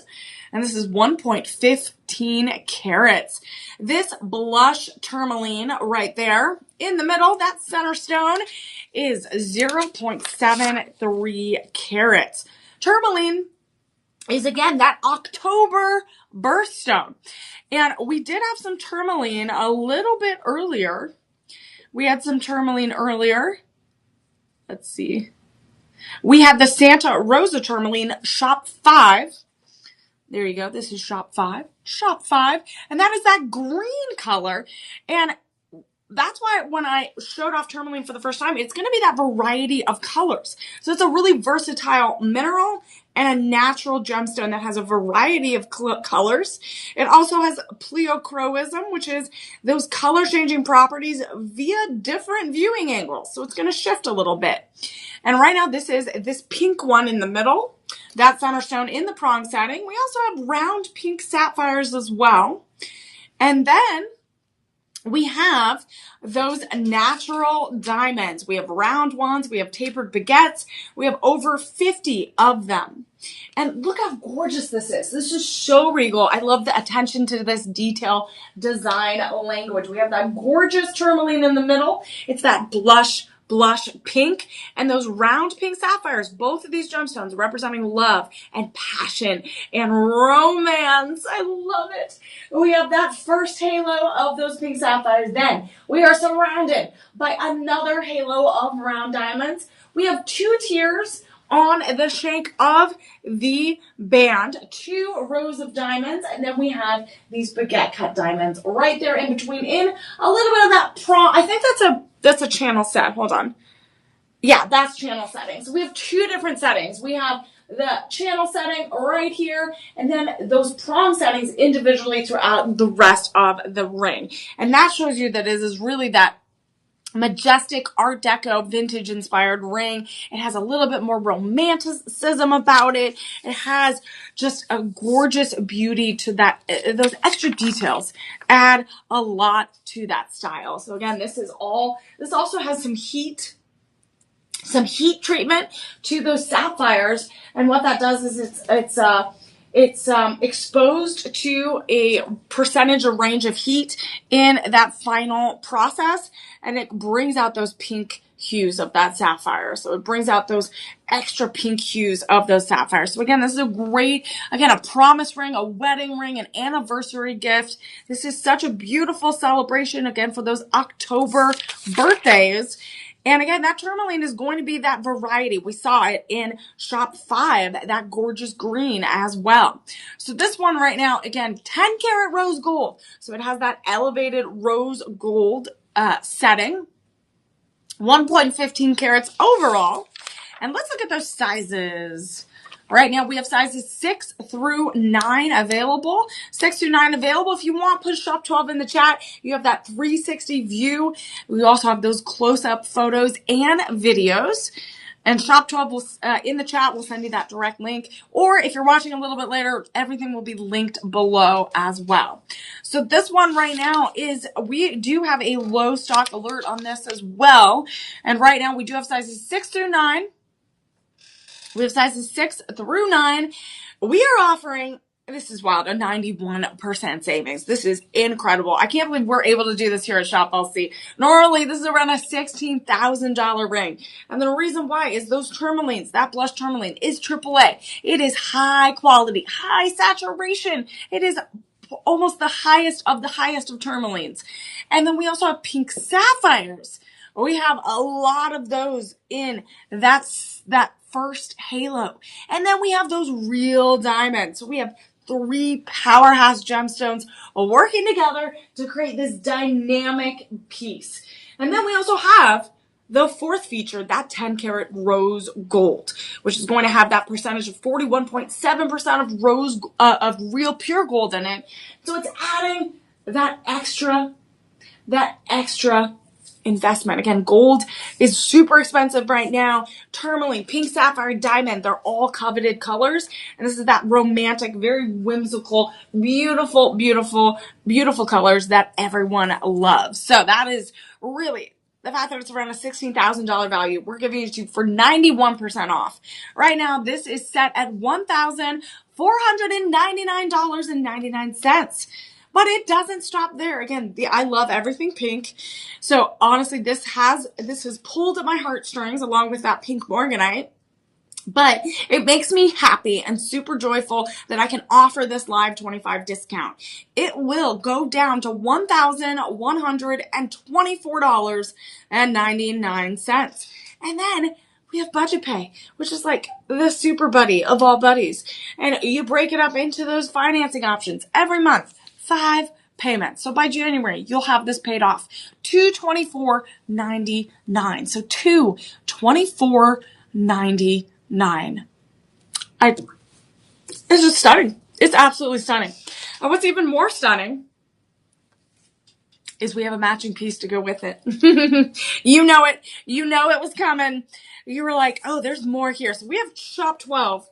And this is 1.15 carats. This blush tourmaline right there in the middle, that center stone, is 0.73 carats. Tourmaline is, again, that October birthstone. And we did have some tourmaline a little bit earlier. We had some tourmaline earlier. Let's see. We had the Santa Rosa tourmaline, shop 5. There you go. This is shop 5. Shop 5. And that is that green color. And that's why when I showed off tourmaline for the first time, it's going to be that variety of colors. So it's a really versatile mineral and a natural gemstone that has a variety of colors. It also has pleochroism, which is those color-changing properties via different viewing angles. So it's going to shift a little bit. And right now, this is this pink one in the middle. That center stone in the prong setting. We also have round pink sapphires as well. And then we have those natural diamonds. We have round ones. We have tapered baguettes. We have over 50 of them. And look how gorgeous this is. This is so regal. I love the attention to this detail design language. We have that gorgeous tourmaline in the middle. It's that blush pink, and those round pink sapphires, both of these gemstones representing love and passion and romance. I love it. We have that first halo of those pink sapphires. Then we are surrounded by another halo of round diamonds. We have 2 tiers on the shank of the band, 2 rows of diamonds, and then we have these baguette cut diamonds right there in between, in a little bit of that prong. I think that's a channel set. Hold on. Yeah, that's channel settings. So we have 2 different settings. We have the channel setting right here, and then those prong settings individually throughout the rest of the ring. And that shows you that it is really that majestic Art Deco vintage inspired ring. It has a little bit more romanticism about it. It has just a gorgeous beauty to that. Those extra details add a lot to that style. So again, this also has some heat treatment to those sapphires. And what that does is it's exposed to a percentage or range of heat in that final process, and it brings out those pink hues of that sapphire. So it brings out those extra pink hues of those sapphires. So again, this is a great, a promise ring, a wedding ring, an anniversary gift. This is such a beautiful celebration, again, for those October birthdays. And again, that tourmaline is going to be that variety. We saw it in shop 5, that gorgeous green as well. So this one right now, again, 10 karat rose gold. So it has that elevated rose gold setting, 1.15 carats overall. And let's look at those sizes. Right now, we have sizes 6 through 9 available. 6 through 9 available. If you want, put shop 12 in the chat. You have that 360 view. We also have those close-up photos and videos. And Shop 12 will, in the chat, will send you that direct link. Or if you're watching a little bit later, everything will be linked below as well. So this one right now is, we do have a low stock alert on this as well. And right now we do have sizes 6 through 9. We have sizes 6 through 9. We are offering, this is wild, a 91% savings. This is incredible. I can't believe we're able to do this here at Shop LC. Normally, this is around a $16,000 ring. And the reason why is those tourmalines, that blush tourmaline is AAA. It is high quality, high saturation. It is almost the highest of tourmalines. And then we also have pink sapphires. We have a lot of those in that first halo. And then we have those real diamonds. So we have 3 powerhouse gemstones working together to create this dynamic piece. And then we also have the fourth feature, that 10 karat rose gold, which is going to have that percentage of 41.7% of rose, of real pure gold in it. So it's adding that extra investment. Again, gold is super expensive right now. Tourmaline, pink sapphire, diamond, they're all coveted colors. And this is that romantic, very whimsical, beautiful, beautiful, beautiful colors that everyone loves. So that is really the fact that it's around a $16,000 value. We're giving it to you for 91% off. Right now, this is set at $1,499.99. But it doesn't stop there. Again, I love everything pink. So honestly, this has pulled at my heartstrings along with that pink morganite. But it makes me happy and super joyful that I can offer this live 25 discount. It will go down to $1,124.99. And then we have budget pay, which is like the super buddy of all buddies. And you break it up into those financing options every month. 5 payments. So by January, you'll have this paid off. $224.99. So $224.99. It's just stunning. It's absolutely stunning. And what's even more stunning is we have a matching piece to go with it. You know it. You know it was coming. You were like, oh, there's more here. So we have Shop 12.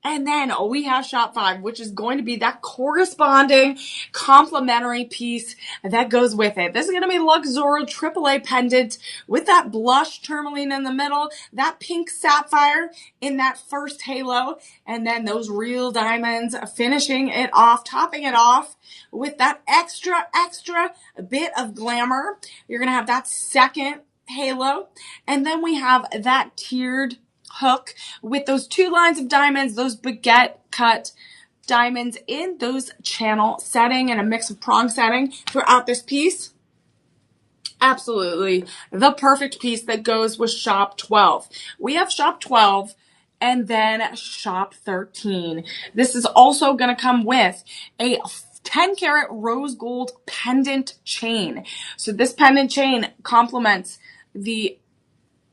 And then we have Shop 5, which is going to be that corresponding complementary piece that goes with it. This is going to be Luxoro AAA pendant with that blush tourmaline in the middle, that pink sapphire in that first halo, and then those real diamonds finishing it off, topping it off with that extra bit of glamour. You're going to have that second halo, and then we have that tiered hook with those 2 lines of diamonds, those baguette cut diamonds in those channel setting and a mix of prong setting throughout this piece. Absolutely the perfect piece that goes with Shop 12. We have Shop 12 and then Shop 13. This is also going to come with a 10 karat rose gold pendant chain. So this pendant chain complements the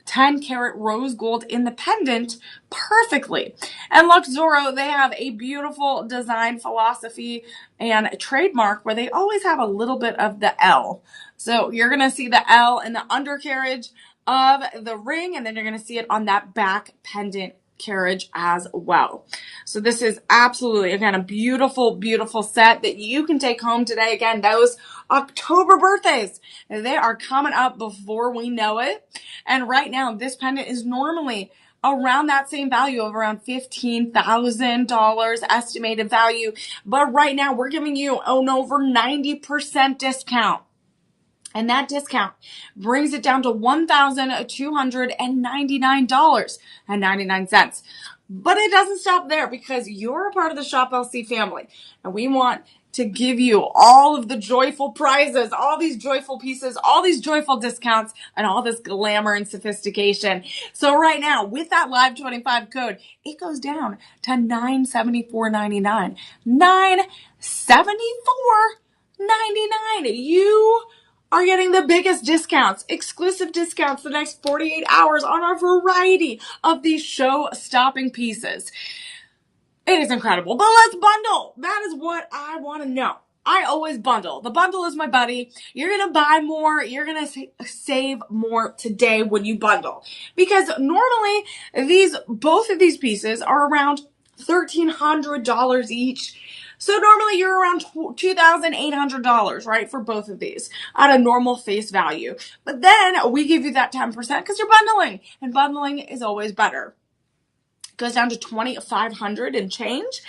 10 karat rose gold in the pendant perfectly. And Luxoro, they have a beautiful design philosophy and a trademark where they always have a little bit of the L. So you're going to see the L in the undercarriage of the ring, and then you're going to see it on that back pendant carriage as well. So this is absolutely, again, a beautiful, beautiful set that you can take home today. Again, those October birthdays, they are coming up before we know it. And right now, this pendant is normally around that same value of around $15,000 estimated value. But right now, we're giving you an over 90% discount. And that discount brings it down to $1,299.99. But it doesn't stop there because you're a part of the Shop LC family. And we want to give you all of the joyful prizes, all these joyful pieces, all these joyful discounts, and all this glamour and sophistication. So right now, with that Live 25 code, it goes down to $974.99. $974.99. You are getting the biggest discounts, exclusive discounts the next 48 hours on a variety of these show-stopping pieces. It is incredible. But let's bundle. That is what I want to know. I always bundle. The bundle is my buddy. You're going to buy more. You're going to save more today when you bundle. Because normally both of these pieces are around $1,300 each. So normally you're around $2,800, right, for both of these at a normal face value. But then we give you that 10% because you're bundling, and bundling is always better. It goes down to $2,500 and change.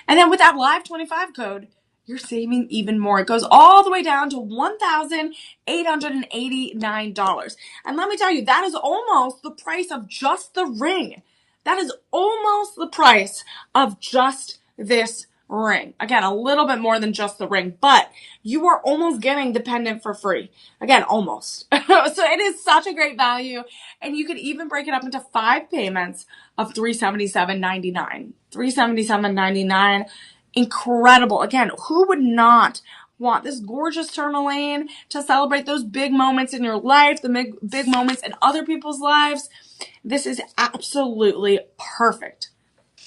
And then with that live 25 code, you're saving even more. It goes all the way down to $1,889. And let me tell you, that is almost the price of just the ring. That is almost the price of just this ring. Again, a little bit more than just the ring, but you are almost getting the pendant for free. Again, almost. So it is such a great value. And you could even break it up into 5 payments of $377.99. $377.99. Incredible. Again, who would not want this gorgeous tourmaline to celebrate those big moments in your life, the big moments in other people's lives? This is absolutely perfect.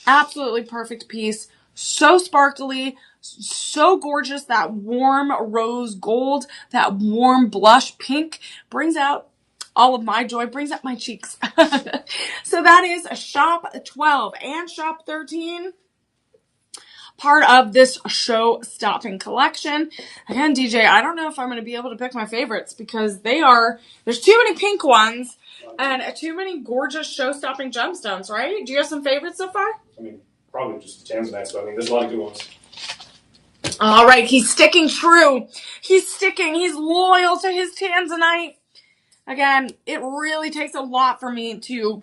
Absolutely perfect piece. So sparkly, so gorgeous. That warm rose gold, that warm blush pink brings out all of my joy, brings up my cheeks. So that is shop 12 and shop 13. Part of this show-stopping collection. Again, DJ, I don't know if I'm going to be able to pick my favorites because there's too many pink ones and too many gorgeous show-stopping gemstones, right? Do you have some favorites so far? I mean, probably just the Tanzanites, but I mean, there's a lot of good ones. All right, he's sticking true. He's loyal to his Tanzanite. Again, it really takes a lot for me to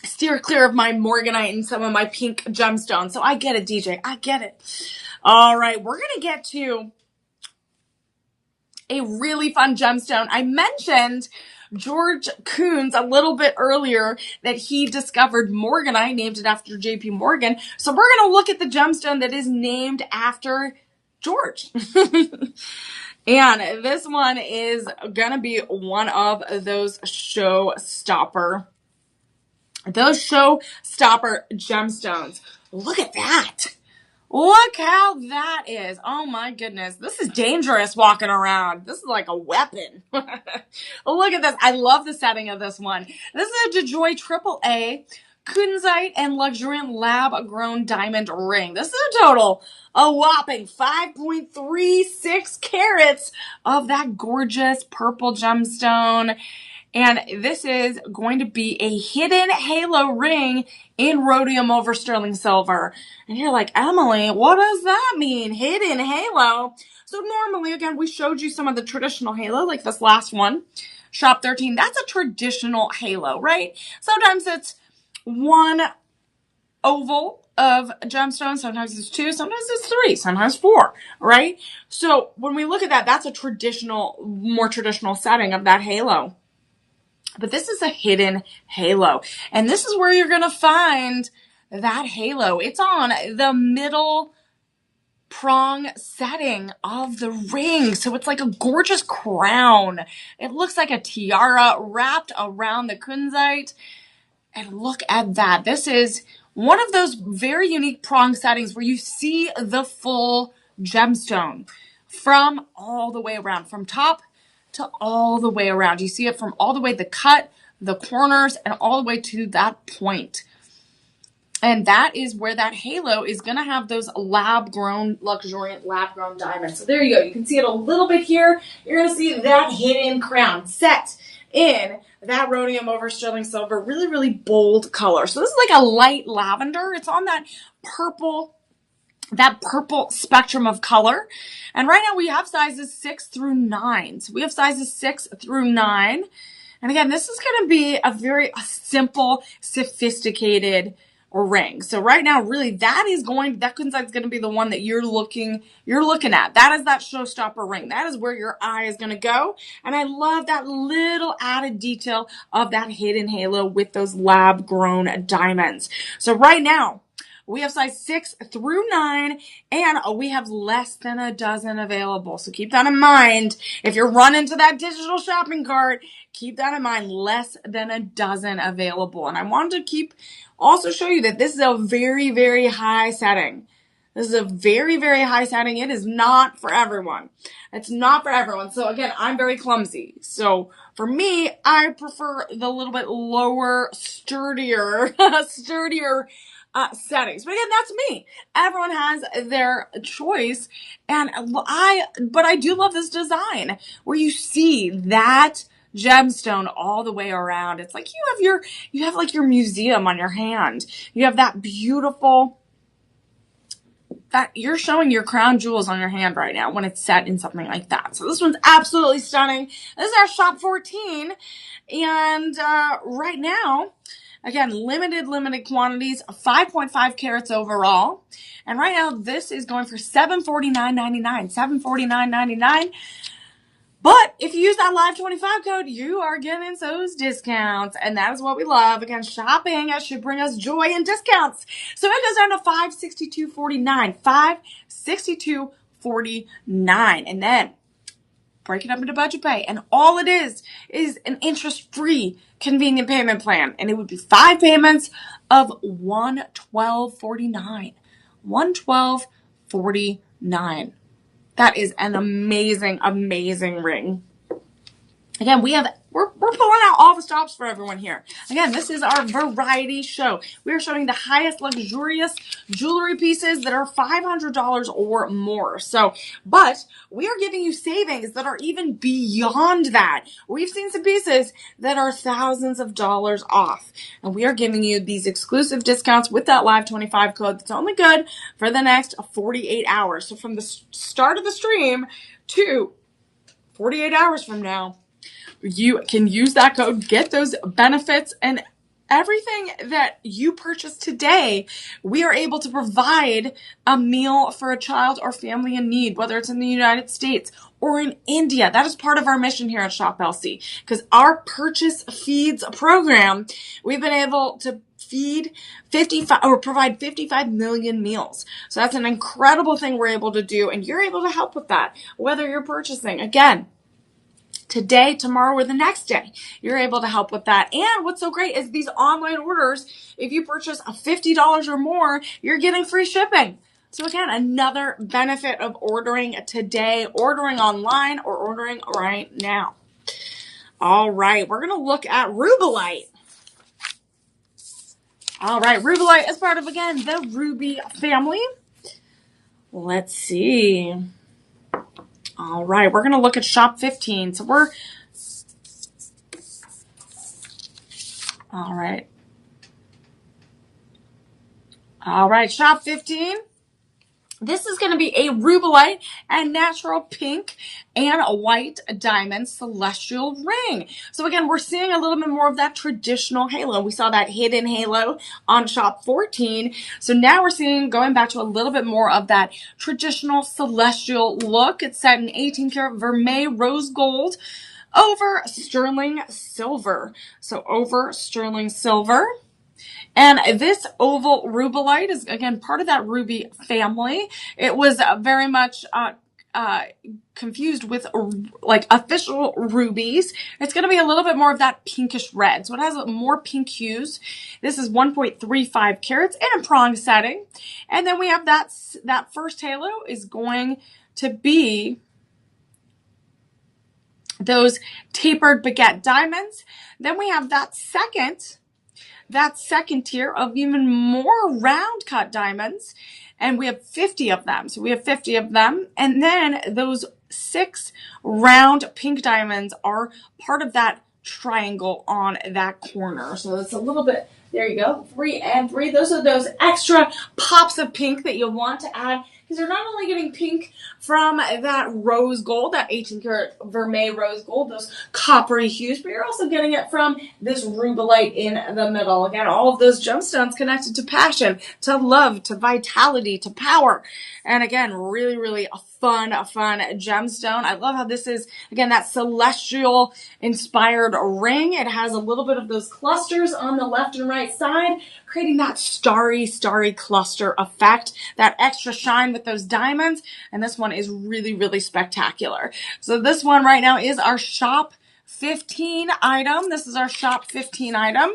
steer clear of my morganite and some of my pink gemstones. So I get it, DJ. I get it. All right, we're going to get to a really fun gemstone. I mentioned George Coons a little bit earlier that he discovered morganite, named it after JP Morgan. So we're going to look at the gemstone that is named after George. And this one is going to be one of those showstopper gemstones. Look at that. Look how that is. Oh my goodness. This is dangerous walking around. This is like a weapon. Look at this. I love the setting of this one. This is a DeJoy AAA kunzite and luxuriant lab-grown diamond ring. This is a whopping 5.36 carats of that gorgeous purple gemstone. And this is going to be a hidden halo ring in rhodium over sterling silver. And you're like, Emily, what does that mean? Hidden halo? So normally, again, we showed you some of the traditional halo, like this last one, Shop 13. That's a traditional halo, right? Sometimes it's one oval of gemstones. Sometimes it's 2, sometimes it's 3, sometimes 4, right? So when we look at that, that's a more traditional setting of that halo. But this is a hidden halo. And this is where you're going to find that halo. It's on the middle prong setting of the ring. So it's like a gorgeous crown. It looks like a tiara wrapped around the kunzite. And look at that. This is one of those very unique prong settings where you see the full gemstone from all the way around, from top to all the way around. You see it from all the way the cut, the corners, and all the way to that point. And that is where that halo is going to have those luxuriant lab-grown diamonds. So there you go. You can see it a little bit here. You're going to see that hidden crown set in that rhodium over sterling silver. Really, really bold color. So this is like a light lavender. It's on that purple spectrum of color. And right now we have sizes 6 through 9. So we have sizes 6 through 9. And again, this is going to be a very simple, sophisticated ring. So right now, really, that kunzite is going to be the one that you're looking at. That is that showstopper ring. That is where your eye is going to go. And I love that little added detail of that hidden halo with those lab-grown diamonds. So right now, we have size 6 through 9, and we have less than a dozen available. So keep that in mind. If you're running to that digital shopping cart, keep that in mind. Less than a dozen available. And I wanted to also show you that this is a very, very high setting. This is a very, very high setting. It is not for everyone. It's not for everyone. So again, I'm very clumsy. So for me, I prefer the little bit lower, sturdier, sturdier settings. But again, that's me. Everyone has their choice. And but I do love this design where you see that gemstone all the way around. It's like you have like your museum on your hand. You have that beautiful, that you're showing your crown jewels on your hand right now when it's set in something like that. So this one's absolutely stunning. This is our shop 14. And right now, again, limited quantities, 5.5 carats overall. And right now, this is going for $749.99. $749.99. But if you use that Live 25 code, you are getting those discounts. And that is what we love. Again, shopping should bring us joy and discounts. So it goes down to $562.49. $562.49. And then break it up into budget pay. And all it is an interest-free convenient payment plan. And it would be 5 payments of $112.49. $112.49. That is an amazing, amazing ring. Again, we're pulling out all the stops for everyone here. Again, this is our variety show. We are showing the highest luxurious jewelry pieces that are $500 or more. But we are giving you savings that are even beyond that. We've seen some pieces that are thousands of dollars off. And we are giving you these exclusive discounts with that Live 25 code that's only good for the next 48 hours. So from the start of the stream to 48 hours from now, you can use that code, get those benefits, and everything that you purchase today, we are able to provide a meal for a child or family in need, whether it's in the United States or in India. That is part of our mission here at Shop LC, because our Purchase Feeds program, we've been able to feed 55 or provide 55 million meals. So that's an incredible thing we're able to do, and you're able to help with that, whether you're purchasing, again, today, tomorrow, or the next day. You're able to help with that. And what's so great is these online orders, if you purchase $50 or more, you're getting free shipping. So again, another benefit of ordering today, ordering online, or ordering right now. All right, we're going to look at rubellite. All right, rubellite is part of, again, the ruby family. Let's see. All right, we're going to look at shop 15. So all right. All right, shop 15. This is going to be a rubellite and natural pink and a white diamond celestial ring. So again, we're seeing a little bit more of that traditional halo. We saw that hidden halo on shop 14. So now we're seeing, going back to a little bit more of that traditional celestial look. It's set in 18 karat vermeil rose gold over sterling silver. So over sterling silver. And this oval rubellite is, again, part of that ruby family. It was very much confused with like official rubies. It's going to be a little bit more of that pinkish red. So it has more pink hues. This is 1.35 carats in a prong setting. And then we have that first halo is going to be those tapered baguette diamonds. Then we have that second tier of even more round cut diamonds, and we have 50 of them. So we have 50 of them, and then those 6 round pink diamonds are part of that triangle on that corner. So it's a little bit, there you go, 3 and 3. Those are those extra pops of pink that you'll want to add, because you're not only getting pink from that rose gold, that 18 karat vermeil rose gold, those coppery hues, but you're also getting it from this rubellite in the middle. Again, all of those gemstones connected to passion, to love, to vitality, to power. And again, really, really a fun gemstone. I love how this is, again, that celestial inspired ring. It has a little bit of those clusters on the left and right side, creating that starry cluster effect, that extra shine with those diamonds. And this one is really, really spectacular. So this one right now is our shop 15 item. This is our shop 15 item.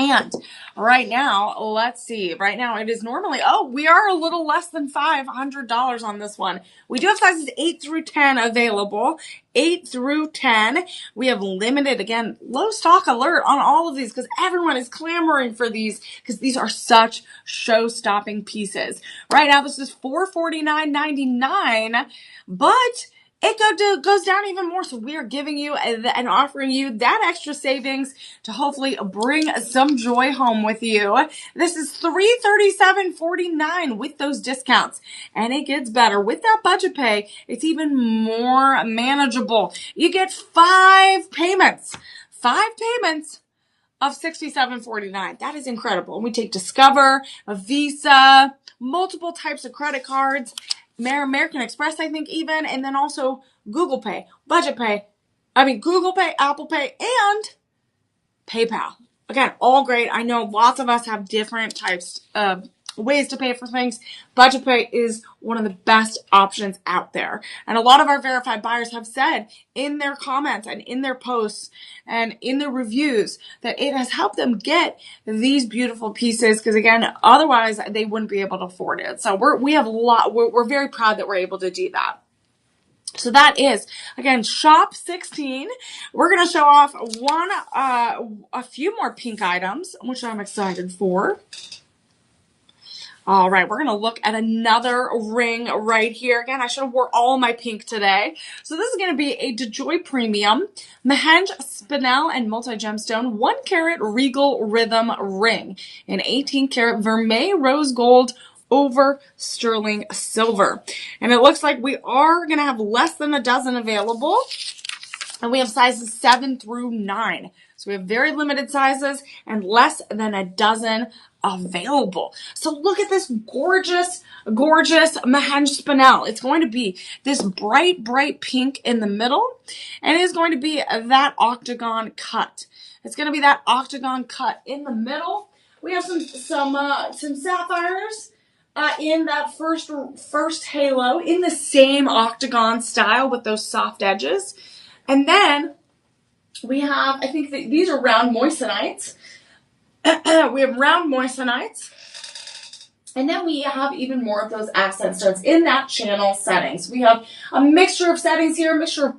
And right now, let's see. Right now, it is normally, we are a little less than $500 on this one. We do have sizes 8 through 10 available. 8 through 10. We have limited, again, low stock alert on all of these because everyone is clamoring for these because these are such show-stopping pieces. Right now, this is $449.99, but it goes down even more. So we are giving you and offering you that extra savings to hopefully bring some joy home with you. This is $337.49 with those discounts. And it gets better. With that budget pay, it's even more manageable. You get 5 payments. 5 payments of $67.49. That is incredible. And we take Discover, a Visa, multiple types of credit cards, American Express, I think even, and then also Google Pay, Google Pay, Apple Pay, and PayPal. Again, all great. I know lots of us have different types of ways to pay for things. Budget Pay is one of the best options out there. And a lot of our verified buyers have said in their comments and in their posts and in their reviews that it has helped them get these beautiful pieces because, again, otherwise they wouldn't be able to afford it. So we're very proud that we're able to do that. So that is, again, shop 16. We're going to show off a few more pink items, which I'm excited for. All right, we're going to look at another ring right here. Again, I should have wore all my pink today. So this is going to be a DeJoy Premium Mahenge Spinel and Multi-Gemstone 1 carat Regal Rhythm ring in 18 karat Vermeil Rose Gold over sterling silver. And it looks like we are going to have less than a dozen available. And we have sizes 7 through 9. So we have very limited sizes and less than a dozen available. So look at this gorgeous, gorgeous Mahenge Spinel. It's going to be this bright, bright pink in the middle. And it is going to be that octagon cut. It's going to be that octagon cut in the middle. We have some sapphires. In that first halo in the same octagon style with those soft edges. And then we have, I think these are round moissanites. We have round moissanites. And then we have even more of those accent stones in that channel settings. We have a mixture of settings here, mixture of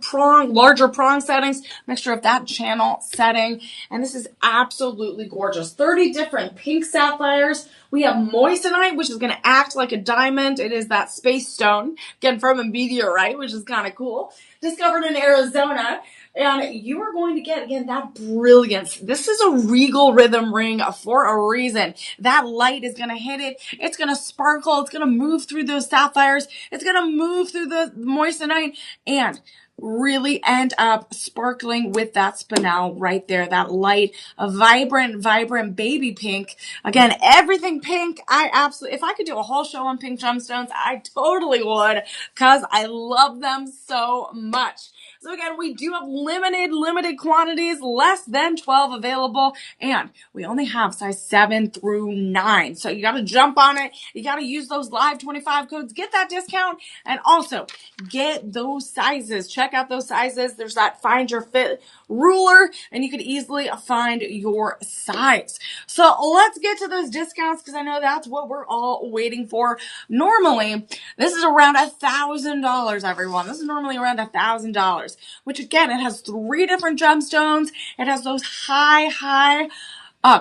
larger prong settings, mixture of that channel setting. And this is absolutely gorgeous. 30 different pink sapphires. We have moissanite, which is going to act like a diamond. It is that space stone, again, from a meteorite, which is kind of cool. Discovered in Arizona. And you are going to get, again, that brilliance. This is a Regal Rhythm ring for a reason. That light is going to hit it. It's going to sparkle. It's going to move through those sapphires. It's going to move through the moissanite and really end up sparkling with that spinel right there. That light, a vibrant, vibrant baby pink. Again, everything pink. If I could do a whole show on pink gemstones, I totally would because I love them so much. So again, we do have limited quantities, less than 12 available, and we only have size 7 through 9. So you got to jump on it. You got to use those live 25 codes, get that discount, and also get those sizes. Check out those sizes. There's that find your fit ruler, and you could easily find your size. So let's get to those discounts because I know that's what we're all waiting for. Normally, this is around $1,000, everyone. This is normally around $1,000, which again, it has 3 different gemstones. It has those high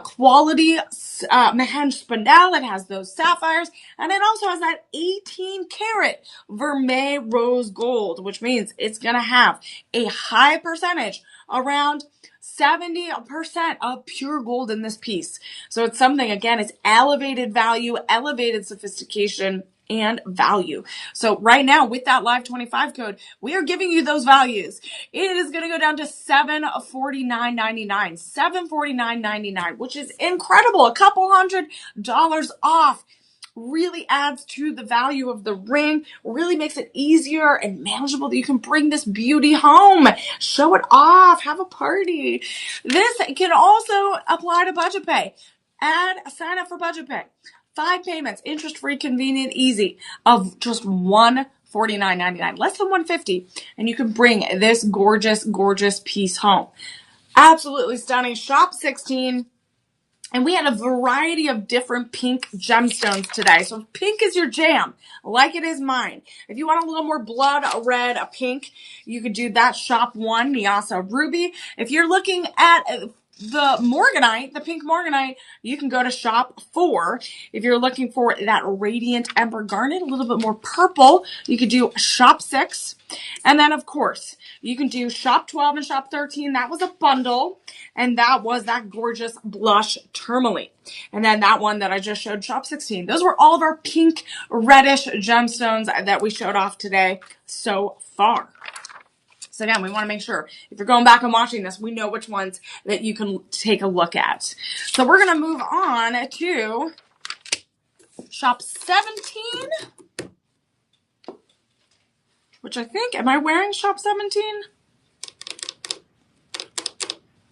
quality Mahenge Spinel. It has those sapphires, and it also has that 18 karat Vermeil Rose Gold, which means it's going to have a high percentage, around 70% of pure gold in this piece. So it's something, again, it's elevated value, elevated sophistication, and value. So right now with that live 25 code, we are giving you those values. It is going to go down to $749.99, $749.99, which is incredible. A couple $100 off. Really adds to the value of the ring, really makes it easier and manageable that you can bring this beauty home, show it off, have a party. This can also apply to budget pay. Sign up for budget pay. 5 payments, interest-free, convenient, easy, of just $149.99, less than $150, and you can bring this gorgeous, gorgeous piece home. Absolutely stunning. Shop 16. And we had a variety of different pink gemstones today. So if pink is your jam, like it is mine. If you want a little more blood red, a pink, you could do that shop 1, Nyasa Ruby. If you're looking at the Morganite, the pink Morganite, you can go to shop 4. If you're looking for that radiant Ember Garnet, a little bit more purple, you could do shop 6. And then, of course, you can do shop 12 and shop 13. That was a bundle. And that was that gorgeous blush tourmaline. And then that one that I just showed, shop 16. Those were all of our pink reddish gemstones that we showed off today so far. So again, we want to make sure if you're going back and watching this, we know which ones that you can take a look at. So we're going to move on to shop 17, which I think, am I wearing shop 17?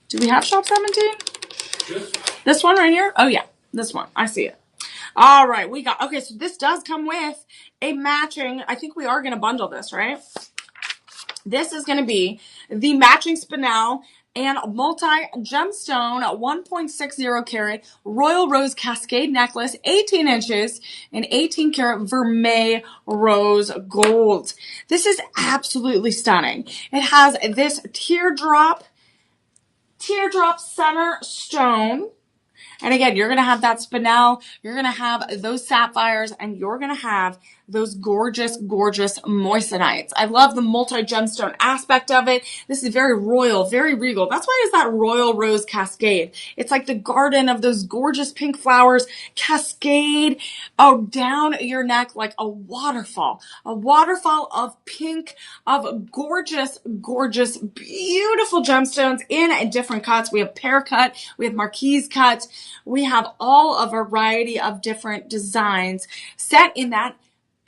Do we have shop 17? This one right here? Oh yeah, this one. I see it. All right, we got, okay, so this does come with a matching, I think we are going to bundle this, right? This is going to be the matching spinel and multi-gemstone 1.60 carat Royal Rose Cascade necklace, 18 inches, and 18 karat vermeil rose gold. This is absolutely stunning. It has this teardrop center stone. And again, you're going to have that spinel, you're going to have those sapphires, and you're going to have those gorgeous, gorgeous moissanites. I love the multi-gemstone aspect of it. This is very royal, very regal. That's why it's that Royal Rose Cascade. It's like the garden of those gorgeous pink flowers cascade down your neck like a waterfall of pink, of gorgeous, gorgeous, beautiful gemstones in different cuts. We have pear cut, we have marquise cut, we have all a variety of different designs set in that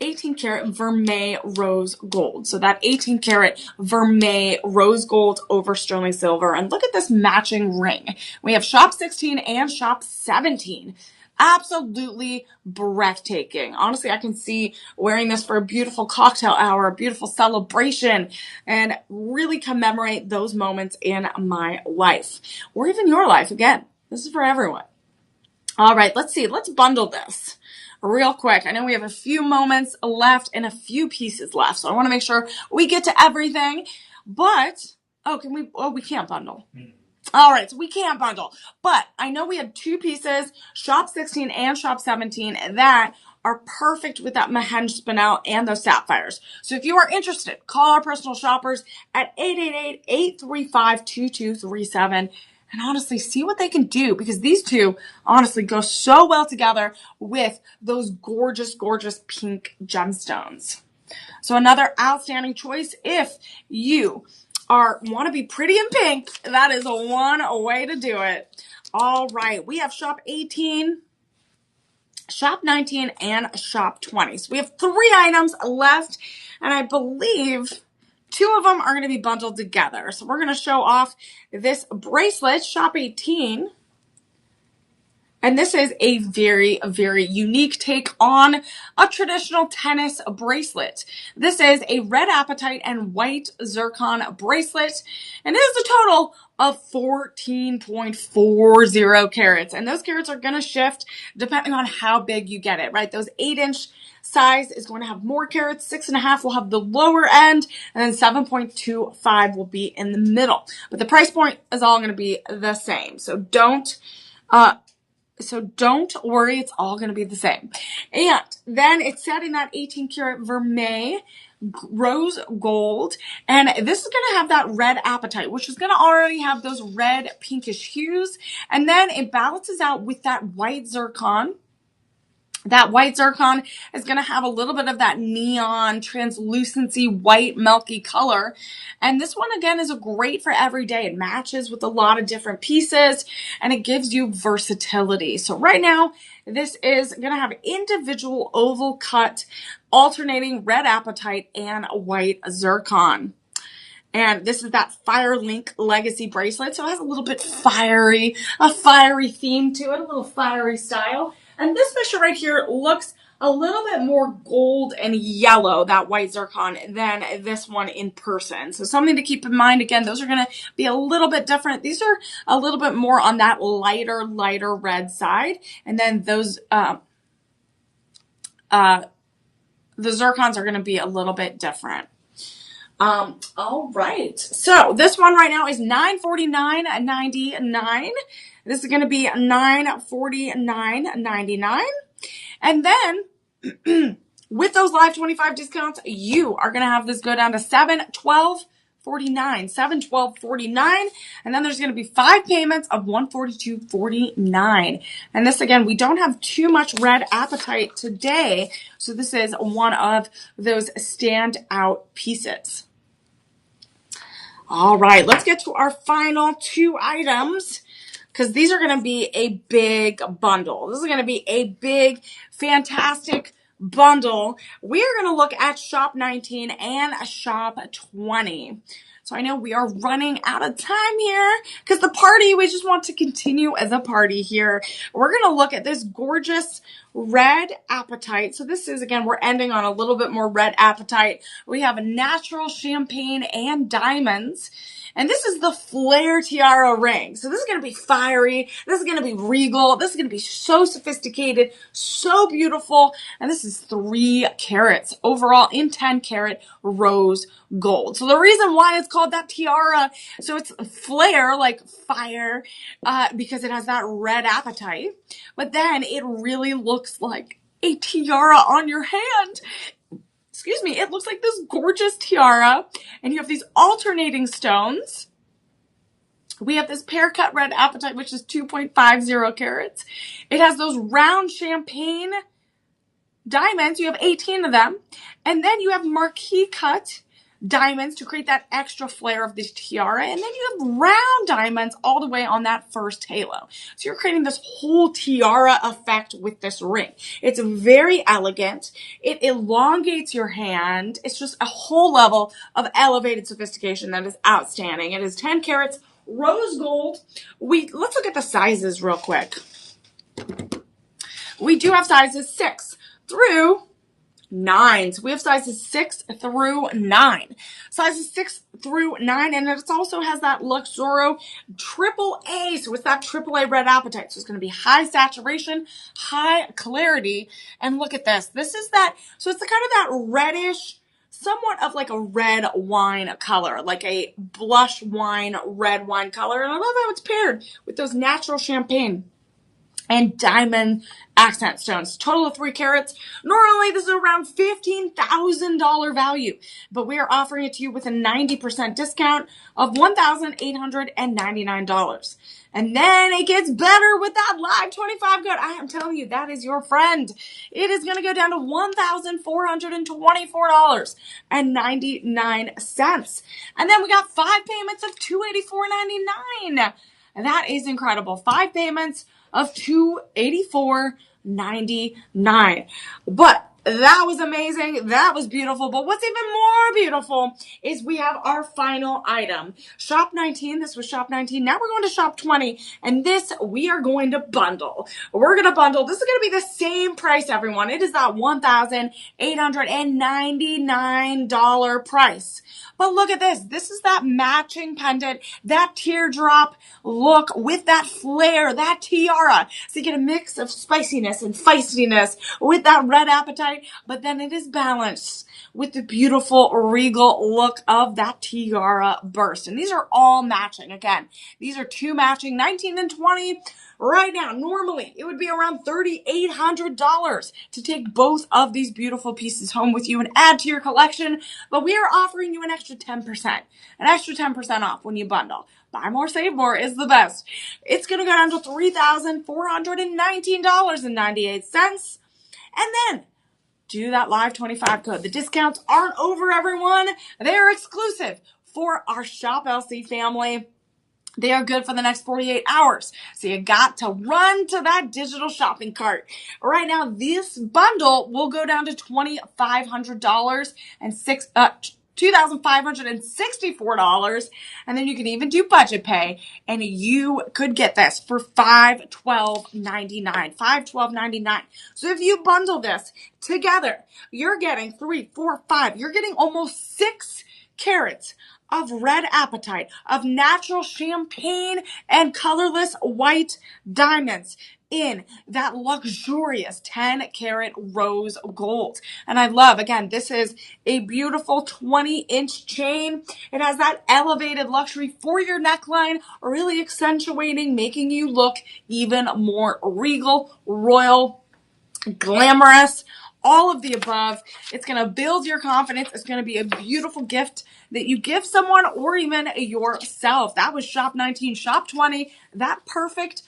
18 karat vermeil rose gold. So that 18 karat vermeil rose gold over sterling silver. And look at this matching ring. We have shop 16 and shop 17. Absolutely breathtaking. Honestly, I can see wearing this for a beautiful cocktail hour, a beautiful celebration, and really commemorate those moments in my life, or even your life. Again, this is for everyone. All right, let's see. Let's bundle this real quick. I know we have a few moments left and a few pieces left, so I want to make sure we get to everything. But, we can't bundle. All right, so we can't bundle. But I know we had 2 pieces, shop 16 and shop 17, that are perfect with that Mahenge spinel and those sapphires. So if you are interested, call our personal shoppers at 888-835-2237. And honestly, see what they can do, because these two honestly go so well together with those gorgeous, gorgeous pink gemstones. So another outstanding choice if you want to be pretty in pink, that is one way to do it. All right, we have shop 18, shop 19, and shop 20. So we have 3 items left, and I believe 2 of them are going to be bundled together. So we're going to show off this bracelet, shop 18. And this is a very, very unique take on a traditional tennis bracelet. This is a red apatite and white zircon bracelet. And it is a total of 14.40 carats. And those carats are going to shift depending on how big you get it, right? Those 8-inch size is going to have more carats. 6.5 will have the lower end, and then 7.25 will be in the middle. But the price point is all going to be the same. So don't worry, it's all going to be the same. And then it's set in that 18 karat vermeil rose gold. And this is going to have that red apatite, which is going to already have those red pinkish hues. And then it balances out with that white zircon. That white zircon is going to have a little bit of that neon translucency white milky color. And this one, again, is a great for every day. It matches with a lot of different pieces and it gives you versatility. So right now, this is going to have individual oval cut, alternating red apatite and white zircon. And this is that Fire Link Legacy bracelet. So it has a little bit a fiery theme to it, a little fiery style. And this picture right here looks a little bit more gold and yellow, that white zircon, than this one in person. So something to keep in mind. Again, those are going to be a little bit different. These are a little bit more on that lighter red side. And then those, the zircons are going to be a little bit different. All right. So this one right now is $949.99. This is going to be $949.99. And then with those live 25 discounts, you are going to have this go down to $712.49. $712.49. And then there's going to be 5 payments of $142.49. And this, again, we don't have too much red appetite today. So this is one of those standout pieces. All right, let's get to our final 2 items, because these are going to be a big bundle. This is going to be a big, fantastic bundle. We are going to look at Shop 19 and Shop 20. So I know we are running out of time here because the party, we just want to continue as a party here. We're going to look at this gorgeous red apatite. So this is, again, we're ending on a little bit more red apatite. We have a natural champagne and diamonds. And this is the flare tiara ring. So this is going to be fiery. This is going to be regal. This is going to be so sophisticated, so beautiful. And this is 3 carats overall in 10 carat rose gold. So the reason why it's called that tiara, so it's flare, like fire, because it has that red apatite. But then it really looks like a tiara on your hand. Excuse me, it looks like this gorgeous tiara, and you have these alternating stones. We have this pear cut red apatite, which is 2.50 carats. It has those round champagne diamonds. You have 18 of them. And then you have marquise cut diamonds to create that extra flare of this tiara. And then you have round diamonds all the way on that first halo. So you're creating this whole tiara effect with this ring. It's very elegant. It elongates your hand. It's just a whole level of elevated sophistication that is outstanding. It is 10 carats rose gold. Let's look at the sizes real quick. We do have sizes 6 through 9. So we have sizes 6 through 9. Sizes 6 through 9, and it also has that Luxoro AAA. So it's that AAA red apatite. So it's going to be high saturation, high clarity. And look at this. This is that, so it's the kind of that reddish, somewhat of like a red wine color, like a blush wine, red wine color. And I love how it's paired with those natural champagne and diamond accent stones. Total of 3 carats. Normally, this is around $15,000 value, but we are offering it to you with a 90% discount of $1,899. And then it gets better with that live 25 code. I am telling you, that is your friend. It is going to go down to $1,424.99. And then we got 5 payments of $284.99. And that is incredible. 5 payments of $284.99. But that was amazing. That was beautiful. But what's even more beautiful is we have our final item. Shop 19. This was Shop 19. Now we're going to Shop 20. And this we are going to bundle. We're going to bundle. This is going to be the same price, everyone. It is that $1,899 price. But look at this. This is that matching pendant, that teardrop look with that flare, that tiara. So you get a mix of spiciness and feistiness with that red apatite, but then it is balanced with the beautiful regal look of that tiara burst. And these are all matching. Again, these are 2 matching, 19 and 20. Right now, normally it would be around $3,800 to take both of these beautiful pieces home with you and add to your collection, but we are offering you an extra 10% off when you bundle. Buy more, save more is the best. It's going to go down to $3,419.98. And then do that live 25 code. The discounts aren't over, everyone. They are exclusive for our Shop LC family. They are good for the next 48 hours. So you got to run to that digital shopping cart. Right now, this bundle will go down to $2,500 and $2,564. And then you can even do budget pay, and you could get this for $512.99. $512.99. So if you bundle this together, you're getting 3, 4, 5. You're getting almost 6 carats of red apatite, of natural champagne and colorless white diamonds in that luxurious 10 karat rose gold. And I love, again, this is a beautiful 20-inch chain. It has that elevated luxury for your neckline, really accentuating, making you look even more regal, royal, glamorous, all of the above. It's going to build your confidence. It's going to be a beautiful gift that you give someone or even yourself. That was shop 19, shop 20, that perfect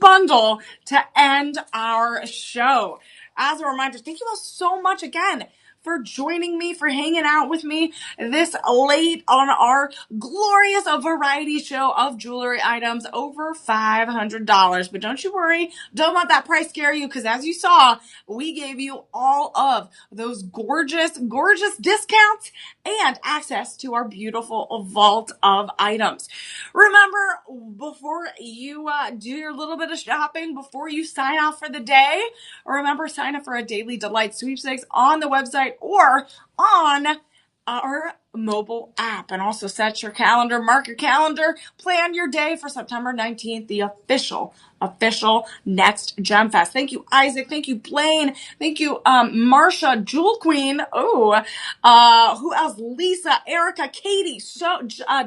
bundle to end our show. As a reminder, thank you all so much again for joining me, for hanging out with me this late on our glorious variety show of jewelry items over $500. But don't you worry, don't let that price scare you, because as you saw, we gave you all of those gorgeous, gorgeous discounts and access to our beautiful vault of items. Remember, before you do your little bit of shopping, before you sign off for the day, remember, sign up for a Daily Delight sweepstakes on the website or on our mobile app. And also set your calendar, mark your calendar, plan your day for September 19th, the official Next Gem Fest. Thank you, Isaac. Thank you, Blaine. Thank you, Marsha, Jewel Queen. Who else? Lisa, Erica, Katie,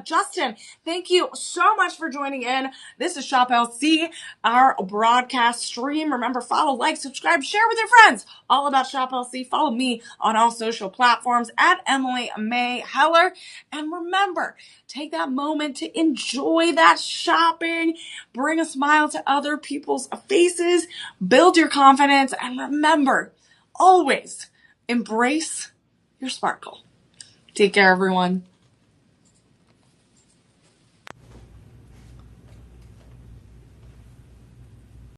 Justin. Thank you so much for joining in. This is Shop LC, our broadcast stream. Remember, follow, like, subscribe, share with your friends. All about Shop LC. Follow me on all social platforms at Emily May Heller. And remember, take that moment to enjoy that shopping. Bring a smile to other people's faces. Build your confidence. And remember, always embrace your sparkle. Take care, everyone.